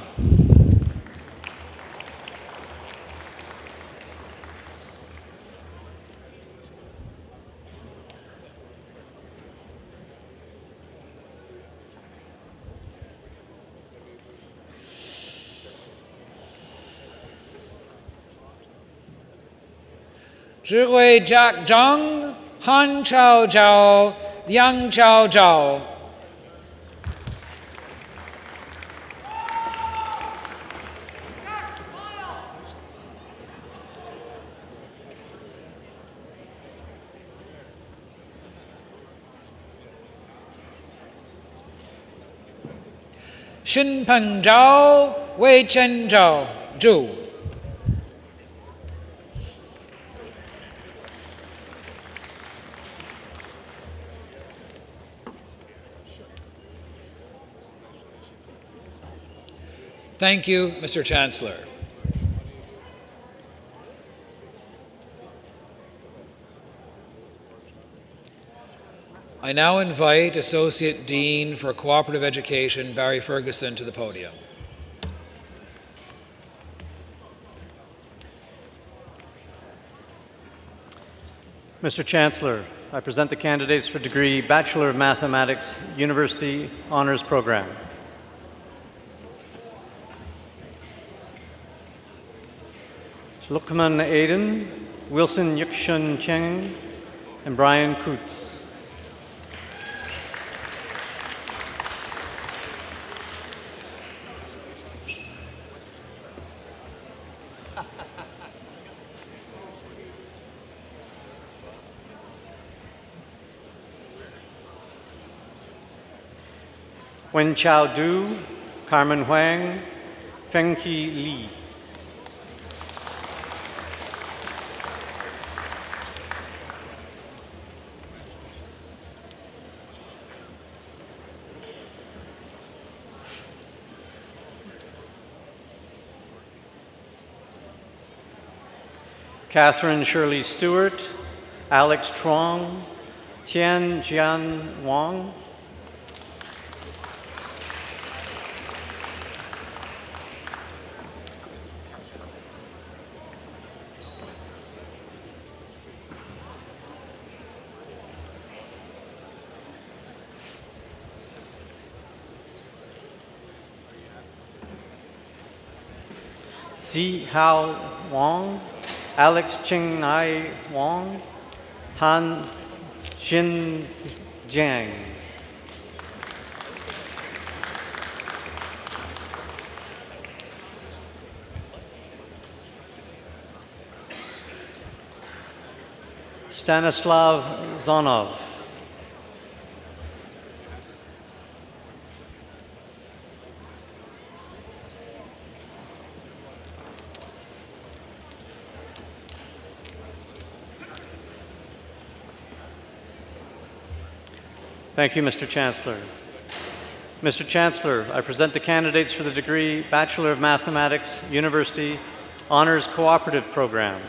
Zhihui Jack Zhang, Han Chao Zhao, Yang Chao Zhao. Shinpeng Zhao, Wei Chen Zhao, Zhu. Thank you, Mr. Chancellor. I now invite Associate Dean for Cooperative Education, Barry Ferguson, to the podium. Mr. Chancellor, I present the candidates for degree Bachelor of Mathematics, University Honors Program. Lukman Aiden, Wilson Yukshun Cheng, and Brian Kutz. Wen Chao Du, Carmen Huang, Fengqi Li. Catherine Shirley Stewart, Alex Truong, Tian Jian Wang. Zi Hao Wang, Alex Ching Nai Wang, Han Xin Jiang. Stanislav Zonov. Thank you, Mr. Chancellor. Mr. Chancellor, I present the candidates for the degree Bachelor of Mathematics, University Honors Cooperative Program.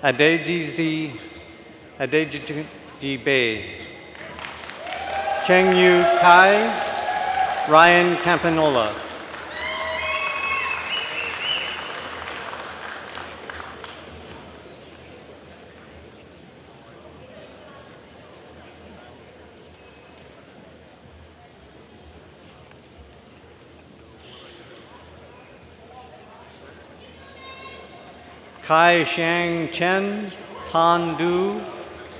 Adedizi Bay, Cheng Yu Kai, Ryan Campanola. Kai Xiang Chen, Han Du,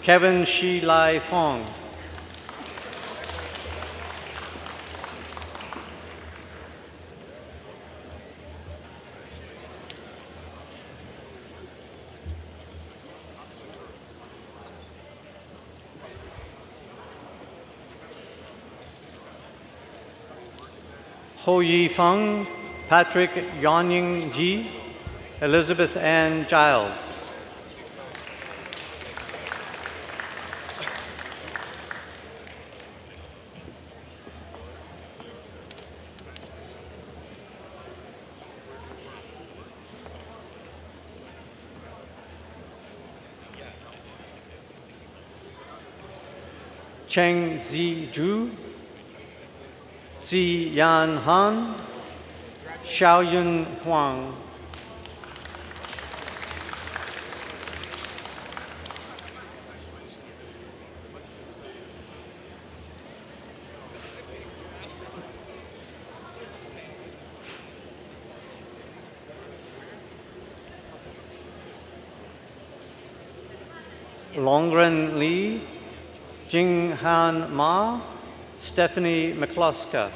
Kevin Shi Lai Fong. Ho Yi Feng, Patrick Yanying Ji, Elizabeth Ann Giles. Cheng Zizhu, Zi Yan Han, Xiaoyun Huang. Longren Li, Jinghan Ma, Stephanie McClusker.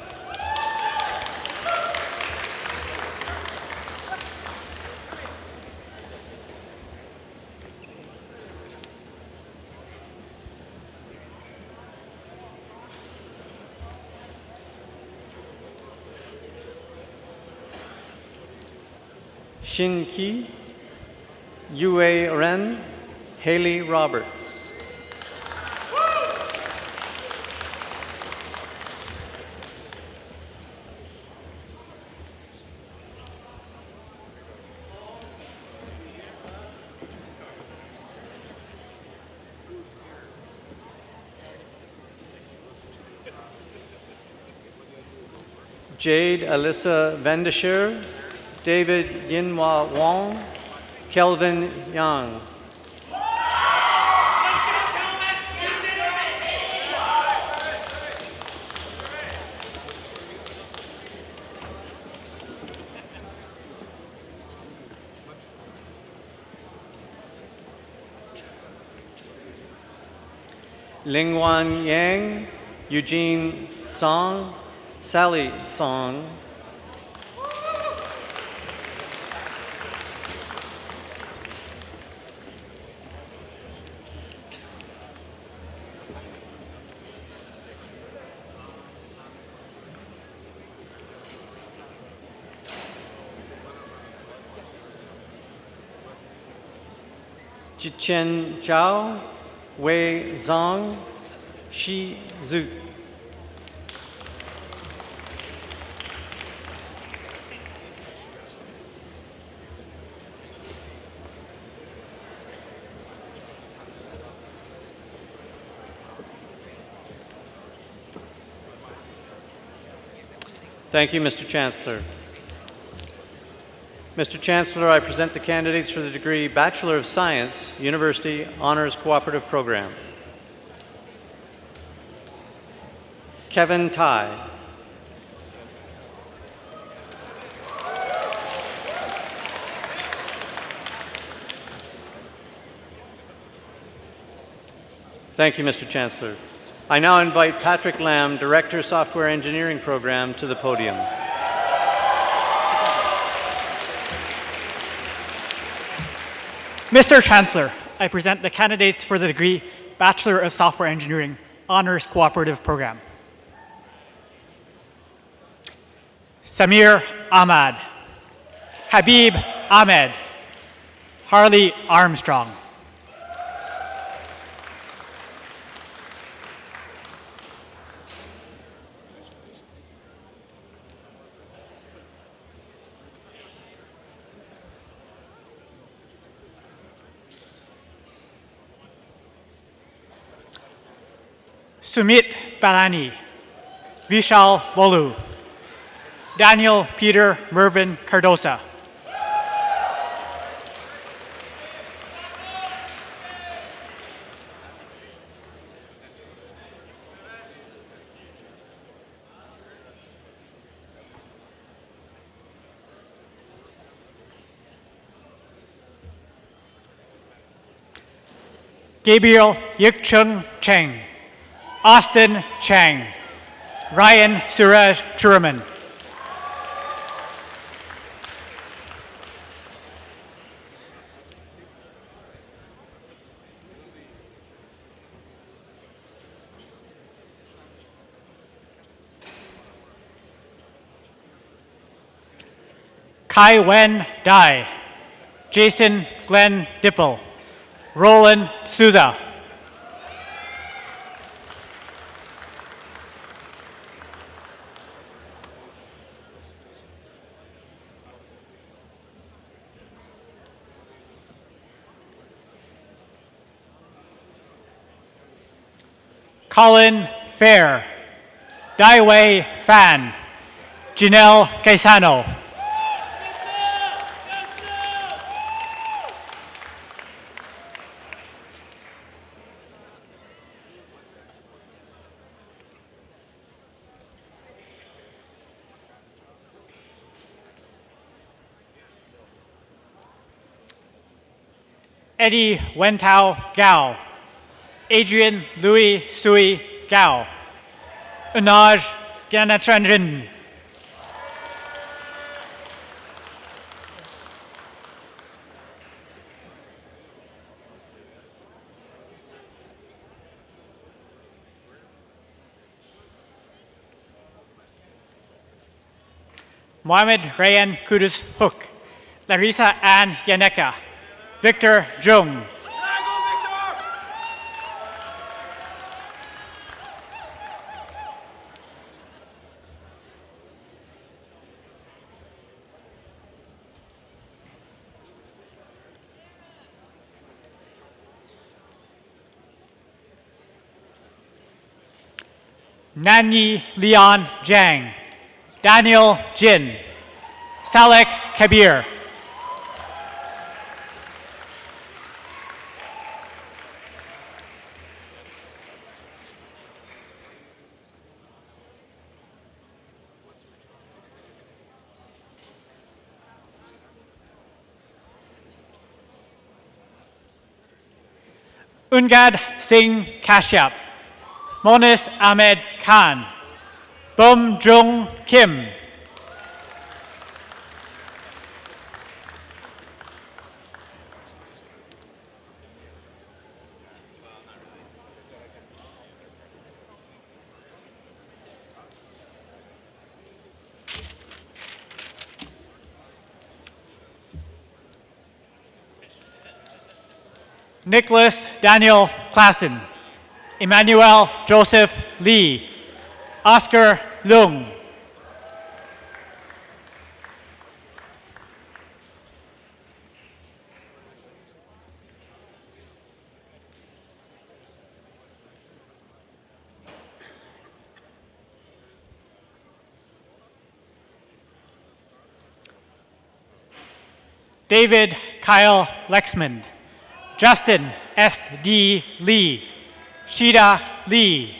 Shin Ki, Yue Ren, Haley Roberts. Jade Alyssa Vandesher, David Yinhua Wong, Kelvin Yang. Lingwan Yang, Eugene Song, Sally Song. Jichen Zhao, Wei Zhang, Shi Zhu. Thank you, Mr. Chancellor. Mr. Chancellor, I present the candidates for the degree Bachelor of Science, University Honors Cooperative Program. Kevin Tai. Thank you, Mr. Chancellor. I now invite Patrick Lamb, Director, Software Engineering Program, to the podium. Mr. Chancellor, I present the candidates for the degree Bachelor of Software Engineering, Honors Cooperative Program. Samir Ahmad, Habib Ahmed, Harley Armstrong. Sumit Balani, Vishal Bolu, Daniel Peter Mervyn Cardosa. Gabriel Yik-chung Cheng, Austin Chang, Ryan Suraj Churaman. Kai Wen Dai, Jason Glenn Dipple, Roland Souza. Colin Fair, Daiwei Fan, Janelle Gaisano. Eddie Wentao Gao, Adrian Louis Sui Gao, Unaj Gyanachandran. Mohamed Rayan Kudus Hook, Larissa Ann Yaneka, Victor Jung. Nanyi Leon Jang, Daniel Jin, Salek Kabir. Ungad Singh Kashyap, Monis Ahmed Khan, Bum Jung Kim. Nicholas Daniel Klassen, Emmanuel Joseph Lee, Oscar Lung. David Kyle Lexmond, Justin S. D. Lee, Sheeta Lee.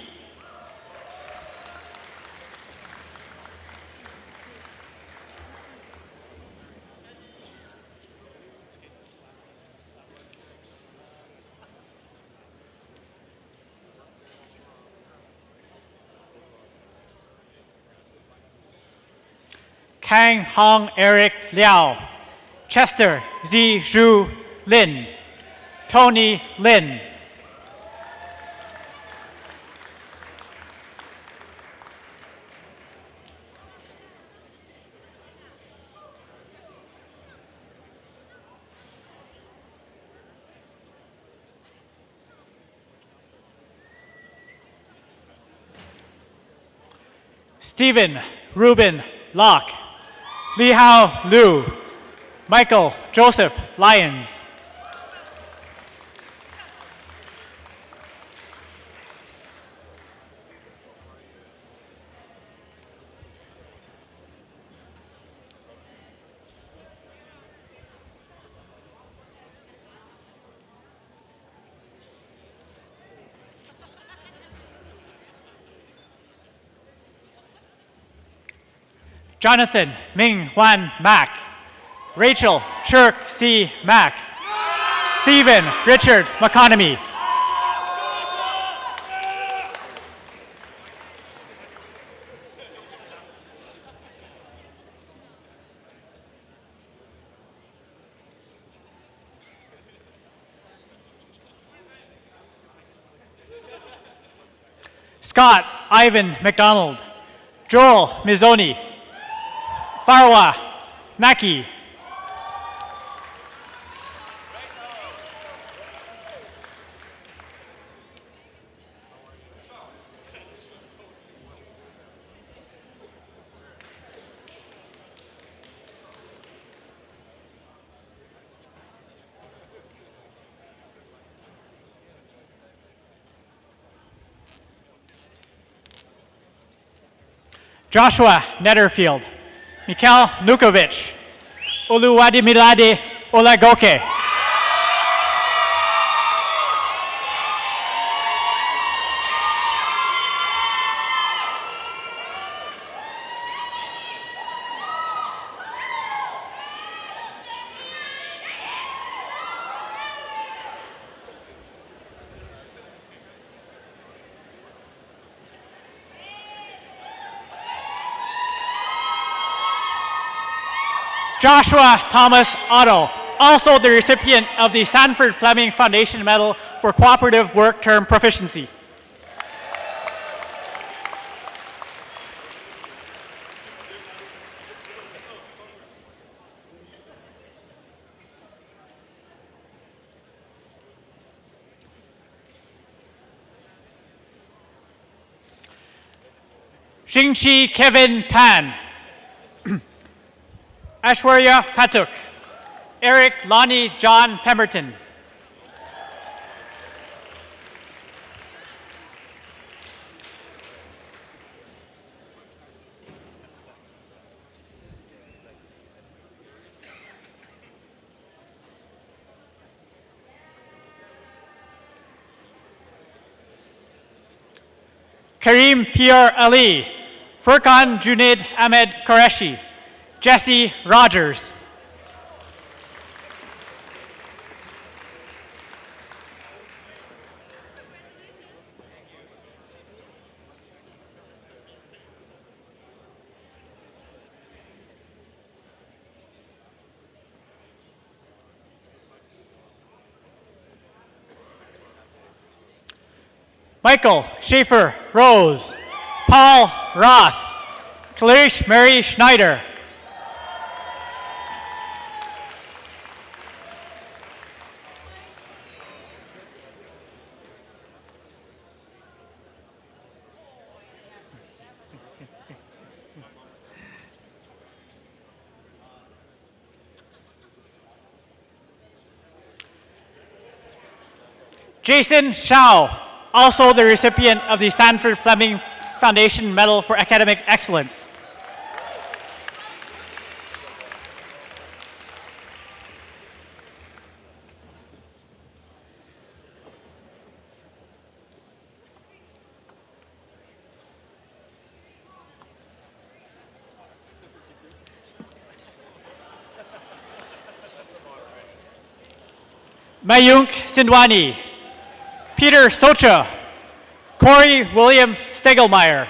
Kang Hong Eric Liao, Chester Z. Zhu Lin, Tony Lin. Stephen Ruben Locke, Li Hao Liu, Michael Joseph Lyons. Jonathan Ming Huan Mack, Rachel Shirk C. Mack, Stephen Richard McConomy, Scott Ivan McDonald, Joel Mizzoni, Farwa Naki, Joshua Netterfield, Mikhail Nukovic, Oluwadimilade Olagoke, Joshua Thomas Otto, also the recipient of the Sanford Fleming Foundation Medal for Cooperative Work Term Proficiency. Xingqi Kevin Pan, Ashwarya Patuk, Eric Lonnie John Pemberton, Kareem Pierre Ali, Furkan Junaid Ahmed Qureshi, Jesse Rogers, Michael Schaefer Rose, Paul Roth, Kalish Mary Schneider, Jason Shao, also the recipient of the Sanford Fleming Foundation Medal for Academic Excellence. Mayunk Sindwani, Peter Socha, Corey William Stegelmeyer,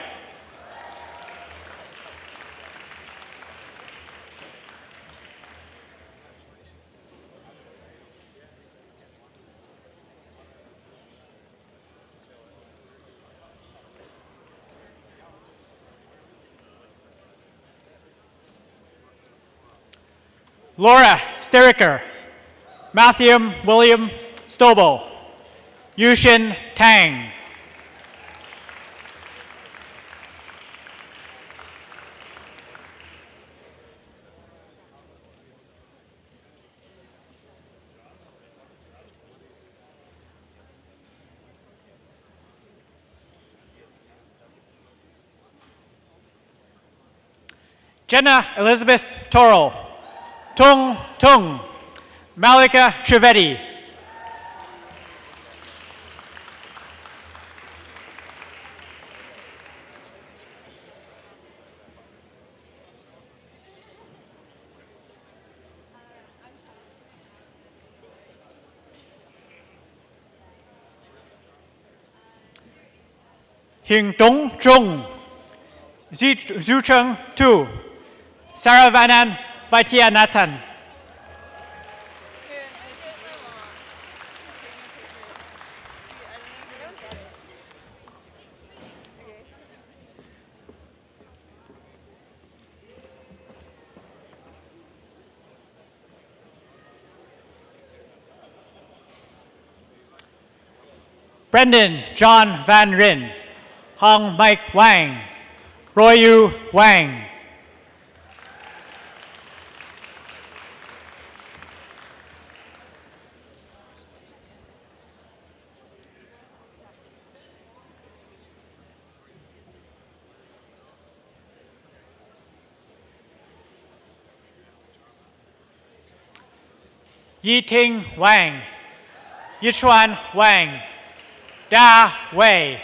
Laura Stericker, Matthew William Stobo, Yushin Tang, Jenna Elizabeth Toro, Tung Tung, Malika Trivedi, Hing Dong Zhong, Zhucheng Tu, Saravanan Vaitianathan, Brendan John Van Ryn, Hong Mike Wang, Royu Wang. Yiting Wang, Yichuan Wang, Da Wei.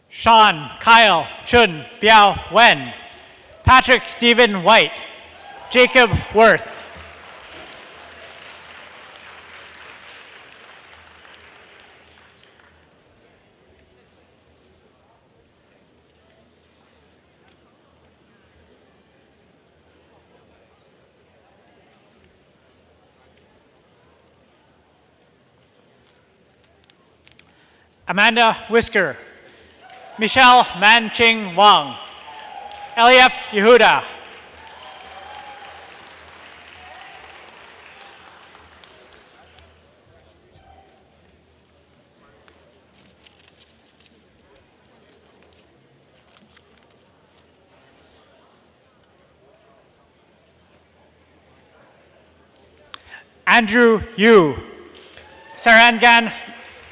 Sean Kyle Chun Biao Wen, Patrick Stephen White, Jacob Worth. Amanda Whisker, Michelle Manching Wang, Eliaf Yehuda. Andrew Yu, Sarangan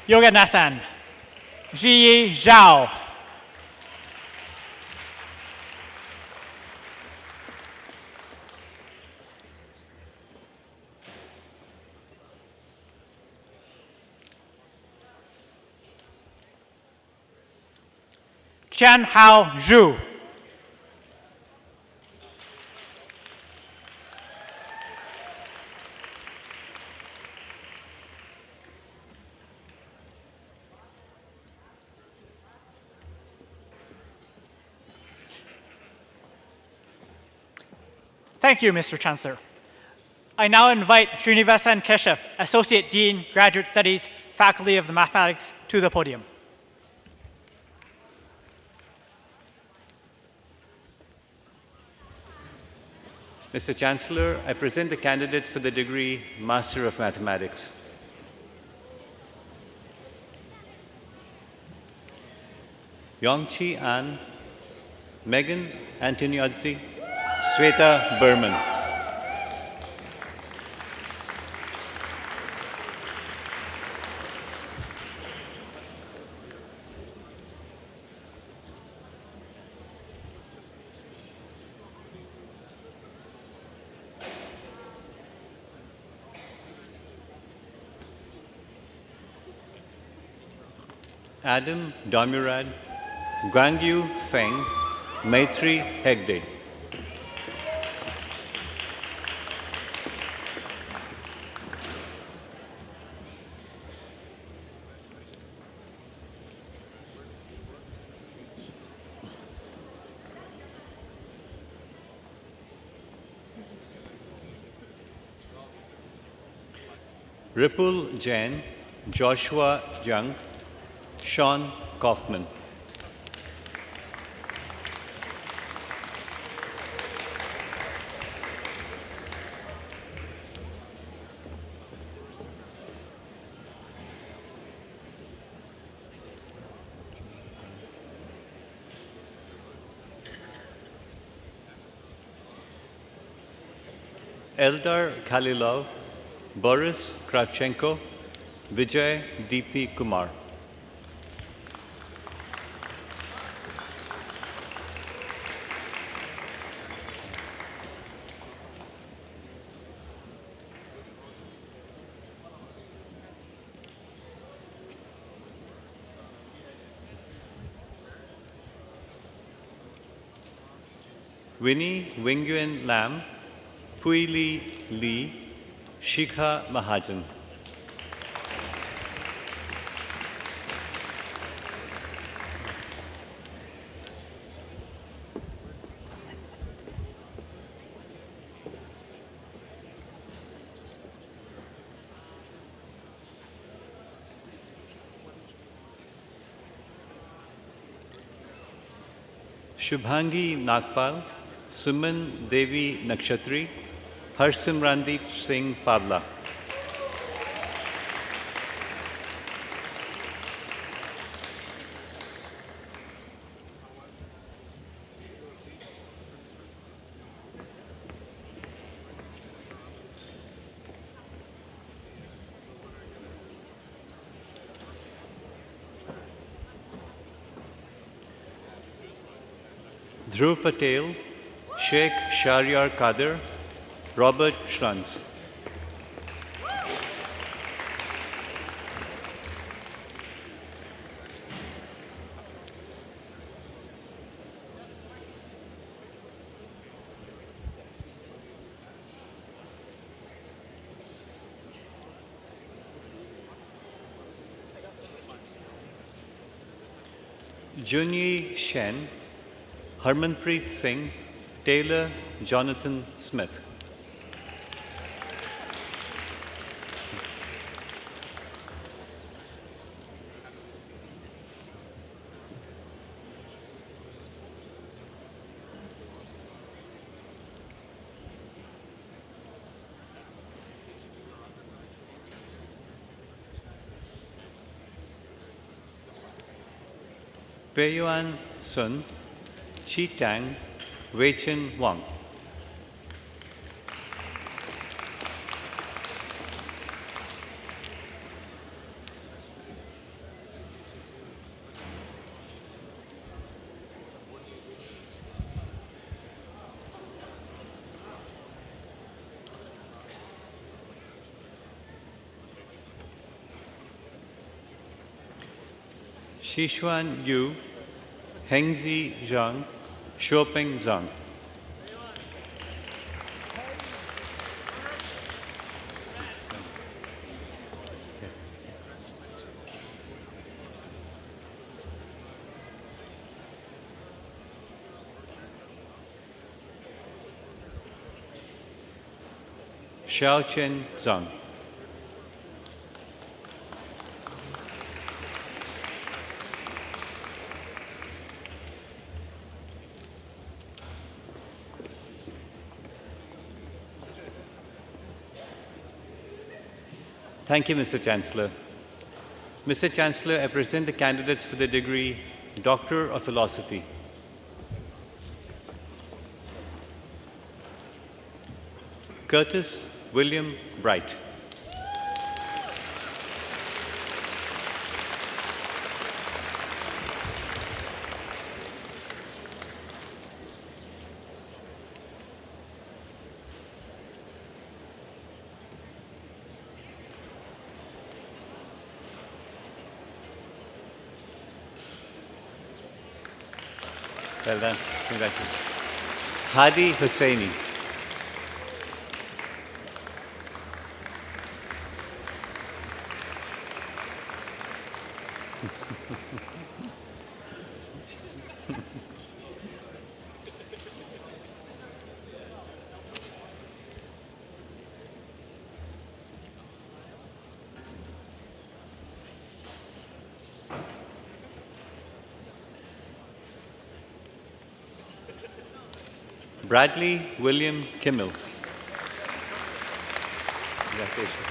Yoganathan, Ziyi Zhao. Chen Hao Zhu. Thank you, Mr. Chancellor. I now invite Srinivasan Keshav, Associate Dean, Graduate Studies, Faculty of the Mathematics, to the podium. Mr. Chancellor, I present the candidates for the degree Master of Mathematics. Yongchi An, Megan Antoniozzi, Sweta Berman. Adam Domurad, Guangyu Feng, Maitri Hegde. Ripul Jain, Joshua Jung, Sean Kaufman. Eldar Khalilov, Boris Kravchenko, Vijay Deepthi Kumar. Winnie Wingyuan Lam, Pui Li Lee, Shikha Mahajan. Shubhangi Nagpal, Suman Devi Nakshatri, Harsimrandeep Singh Pavla. Dhruv Patel, Sheikh Shahryar Kadir, Robert Schranz. Junyi Shen, Harmanpreet Singh, Taylor Jonathan Smith. Peiyuan Sun, Chi Tang, Wei Chin Wang. Xishuan Yu, Hengzi Zhang, Shuoping Zhang. Xiaoqian Zhang. Thank you, Mr. Chancellor. Mr. Chancellor, I present the candidates for the degree Doctor of Philosophy. Curtis William Bright. Well done. Congratulations. Hadi Hussaini. Bradley William Kimmel. Congratulations.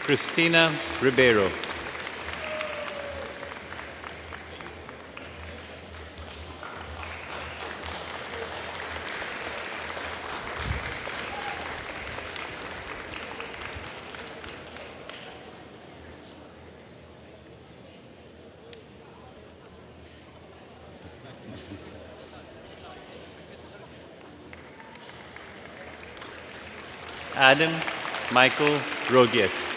Christina Ribeiro. Adam Michael Rogiest.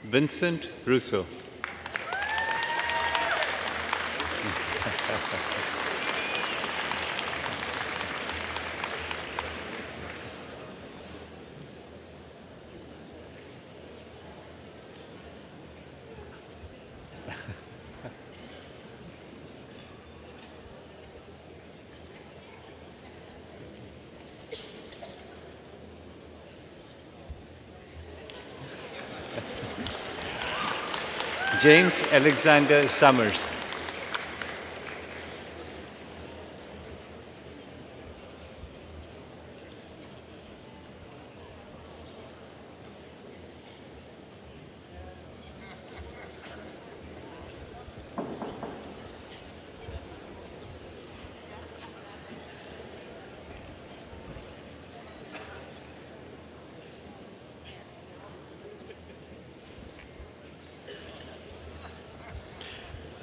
Vincent Russo. James Alexander Summers.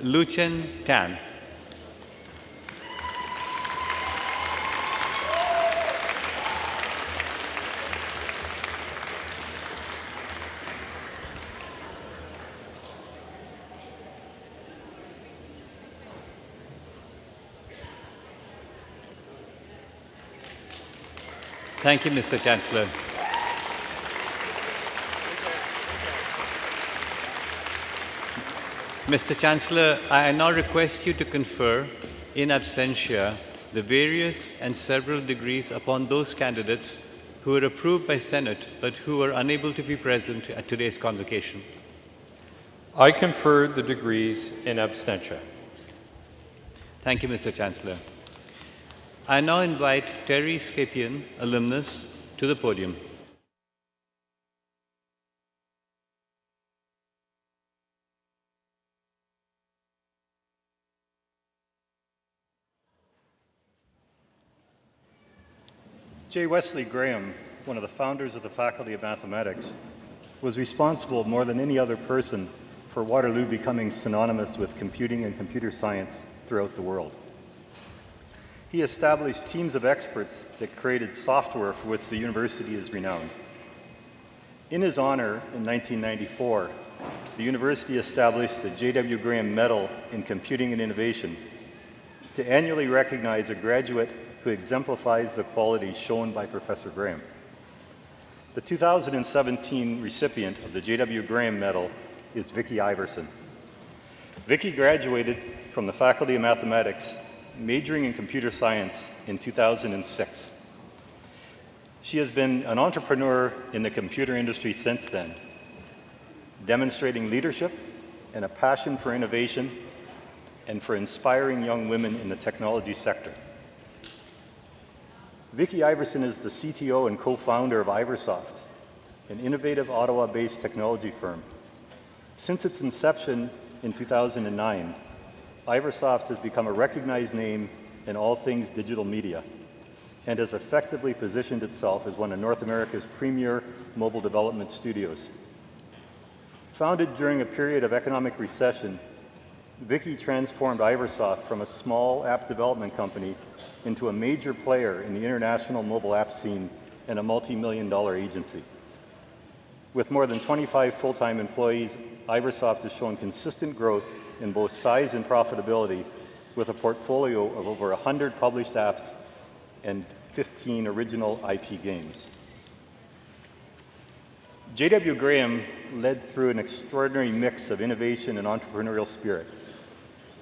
Luchen Tan. Thank you, Mr. Chancellor. Mr. Chancellor, I now request you to confer, in absentia, the various and several degrees upon those candidates who were approved by Senate but who were unable to be present at today's convocation. I confer the degrees in absentia. Thank you, Mr. Chancellor. I now invite Terry Fapian, alumnus, to the podium. J. Wesley Graham, one of the founders of the Faculty of Mathematics, was responsible more than any other person for Waterloo becoming synonymous with computing and computer science throughout the world. He established teams of experts that created software for which the university is renowned. In his honor, in 1994, the university established the J.W. Graham Medal in Computing and Innovation to annually recognize a graduate who exemplifies the qualities shown by Professor Graham. The 2017 recipient of the J.W. Graham Medal is Vicki Iverson. Vicki graduated from the Faculty of Mathematics, majoring in computer science in 2006. She has been an entrepreneur in the computer industry since then, demonstrating leadership and a passion for innovation and for inspiring young women in the technology sector. Vicki Iverson is the CTO and co-founder of Iversoft, an innovative Ottawa-based technology firm. Since its inception in 2009, Iversoft has become a recognized name in all things digital media and has effectively positioned itself as one of North America's premier mobile development studios. Founded during a period of economic recession, Vicki transformed Iversoft from a small app development company into a major player in the international mobile app scene and a multi-million-dollar agency. With more than 25 full-time employees, Iversoft has shown consistent growth in both size and profitability with a portfolio of over 100 published apps and 15 original IP games. J.W. Graham led through an extraordinary mix of innovation and entrepreneurial spirit.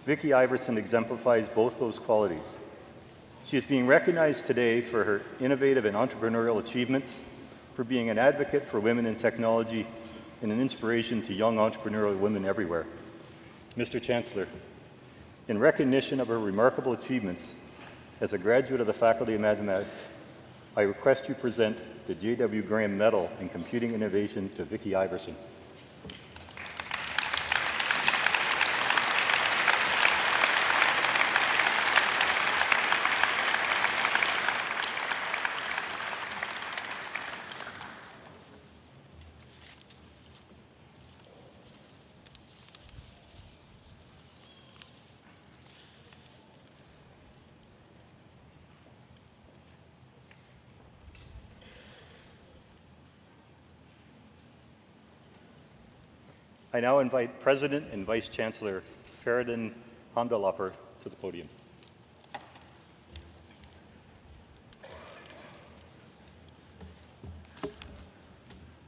Vicki Iverson exemplifies both those qualities. She is being recognized today for her innovative and entrepreneurial achievements, for being an advocate for women in technology, and an inspiration to young entrepreneurial women everywhere. Mr. Chancellor, in recognition of her remarkable achievements as a graduate of the Faculty of Mathematics, I request you present the J.W. Graham Medal in Computing Innovation to Vicki Iverson. I now invite President and Vice Chancellor Feridun Hamdalapur to the podium.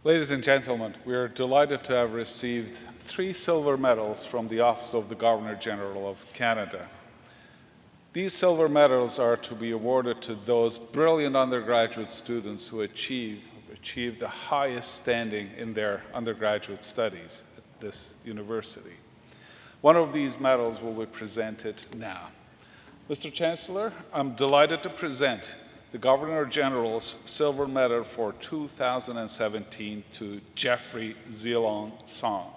Ladies and gentlemen, we are delighted to have received 3 silver medals from the Office of the Governor-General of Canada. These silver medals are to be awarded to those brilliant undergraduate students who achieve the highest standing in their undergraduate studies at this university. One of these medals will be presented now. Mr. Chancellor, I'm delighted to present the Governor-General's Silver Medal for 2017 to Jeffrey Zilong Song.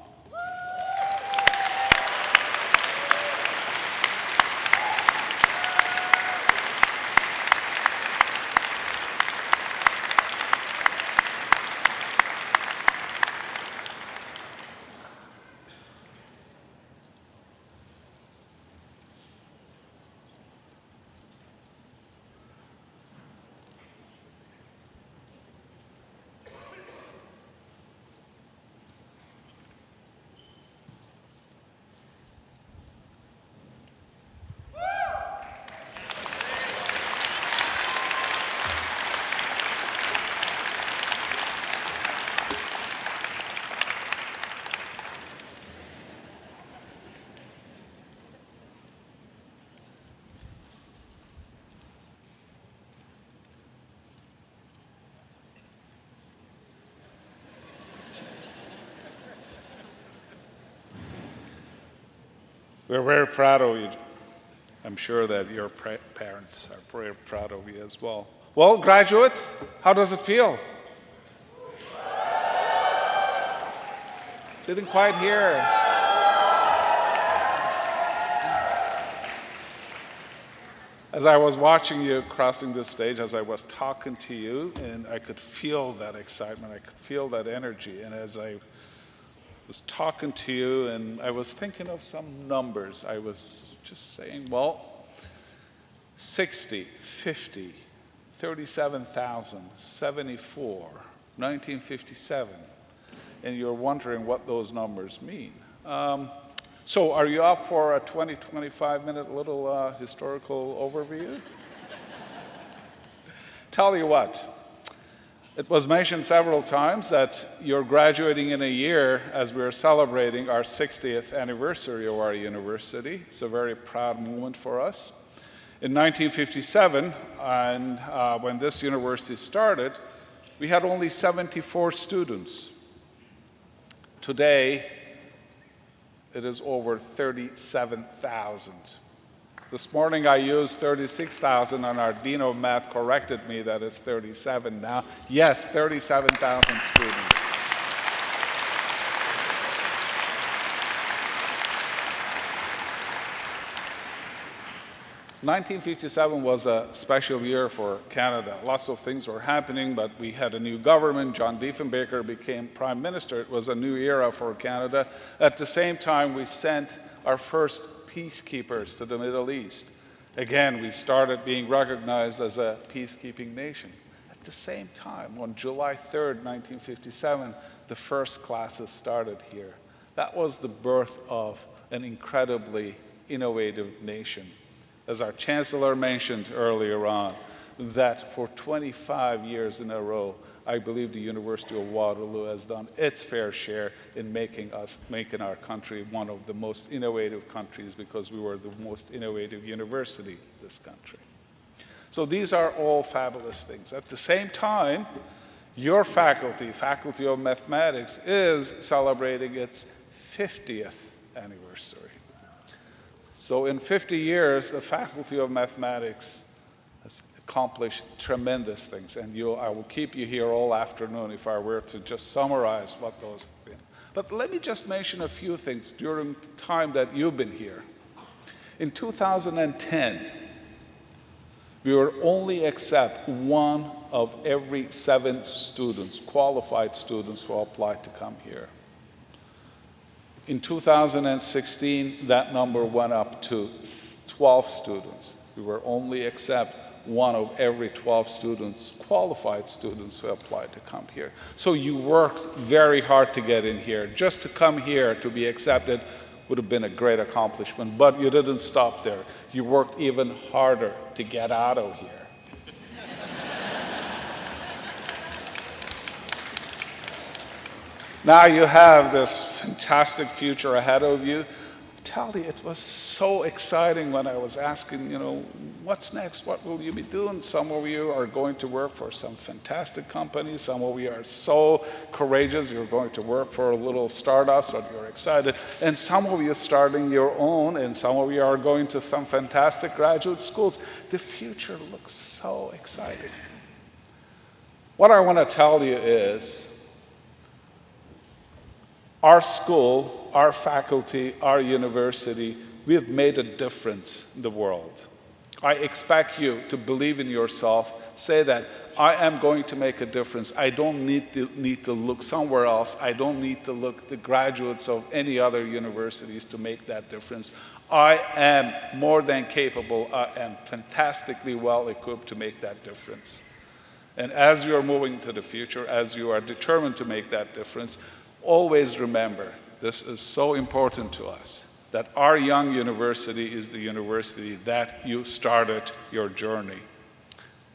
We're very proud of you. I'm sure that your parents are very proud of you as well. Well, graduates, how does it feel? Didn't quite hear. As I was watching you crossing the stage, as I was talking to you, and I could feel that excitement, I could feel that energy, and as I was talking to you and I was thinking of some numbers. I was just saying, well, 60, 50, 37,000, 74, 1957. And you're wondering what those numbers mean. So are you up for a 25-minute little historical overview? Tell you what. It was mentioned several times that you're graduating in a year as we're celebrating our 60th anniversary of our university. It's a very proud moment for us. In 1957, and when this university started, we had only 74 students. Today, it is over 37,000. This morning I used 36,000 and our Dean of Math corrected me that it's 37 now. Yes, 37,000 students. 1957 was a special year for Canada. Lots of things were happening, but we had a new government. John Diefenbaker became Prime Minister. It was a new era for Canada. At the same time, we sent our first peacekeepers to the Middle East. Again, we started being recognized as a peacekeeping nation. At the same time, on July 3rd, 1957, the first classes started here. That was the birth of an incredibly innovative nation. As our Chancellor mentioned earlier on, that for 25 years in a row, I believe the University of Waterloo has done its fair share in making our country one of the most innovative countries because we were the most innovative university in this country. So these are all fabulous things. At the same time, your faculty, Faculty of Mathematics, is celebrating its 50th anniversary. So in 50 years, the Faculty of Mathematics has accomplished tremendous things, and I will keep you here all afternoon if I were to just summarize what those have been. But let me just mention a few things during the time that you've been here. In 2010, we were only accept 1 of every 7 students, qualified students who applied to come here. In 2016, that number went up to 12 students. We were only accept one of every 12 students, qualified students who applied to come here. So you worked very hard to get in here. Just to come here to be accepted would have been a great accomplishment, but you didn't stop there. You worked even harder to get out of here. Now you have this fantastic future ahead of you. Tell you, it was so exciting when I was asking, what's next? What will you be doing? Some of you are going to work for some fantastic companies. Some of you are so courageous. You're going to work for little startups, but you're excited. And some of you are starting your own, and some of you are going to some fantastic graduate schools. The future looks so exciting. What I want to tell you is, our school, our faculty, our university, we have made a difference in the world. I expect you to believe in yourself, say that I am going to make a difference. I don't need to look somewhere else. I don't need to look at the graduates of any other universities to make that difference. I am more than capable. I am fantastically well equipped to make that difference. And as you are moving to the future, as you are determined to make that difference, always remember, this is so important to us, that our young university is the university that you started your journey.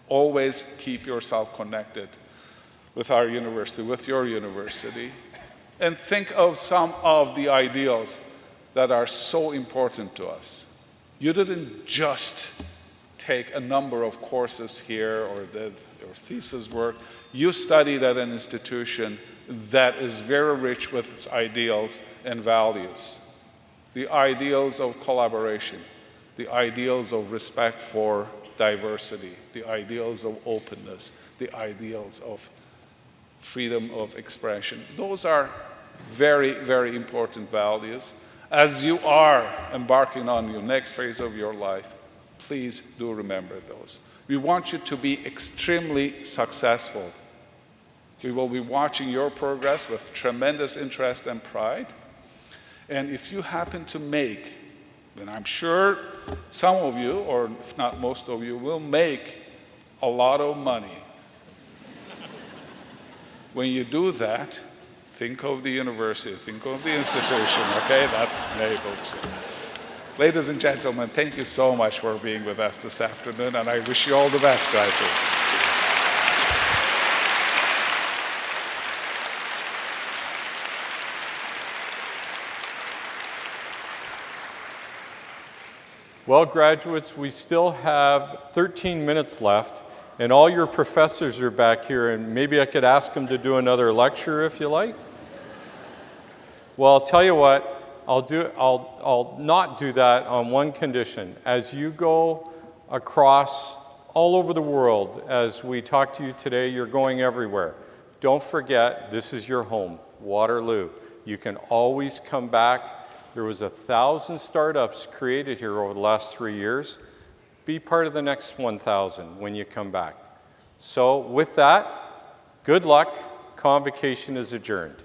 Always keep yourself connected with our university, with your university, and think of some of the ideals that are so important to us. You didn't just take a number of courses here or did your thesis work. You studied at an institution that is very rich with its ideals and values. The ideals of collaboration, the ideals of respect for diversity, the ideals of openness, the ideals of freedom of expression. Those are very, very important values. As you are embarking on your next phase of your life, please do remember those. We want you to be extremely successful. We will be watching your progress with tremendous interest and pride. And if you happen to make, then I'm sure some of you, or if not most of you, will make a lot of money. When you do that, think of the university, think of the institution, okay? That enables you. Ladies and gentlemen, thank you so much for being with us this afternoon, and I wish you all the best, graduates. Well, graduates, we still have 13 minutes left, and all your professors are back here, and maybe I could ask them to do another lecture if you like. Well, I'll tell you what, I'll not do that on one condition. As you go across all over the world, as we talk to you today, you're going everywhere. Don't forget, this is your home, Waterloo. You can always come back. There was 1,000 startups created here over the last 3 years. Be part of the next 1,000 when you come back. So with that, good luck. Convocation is adjourned.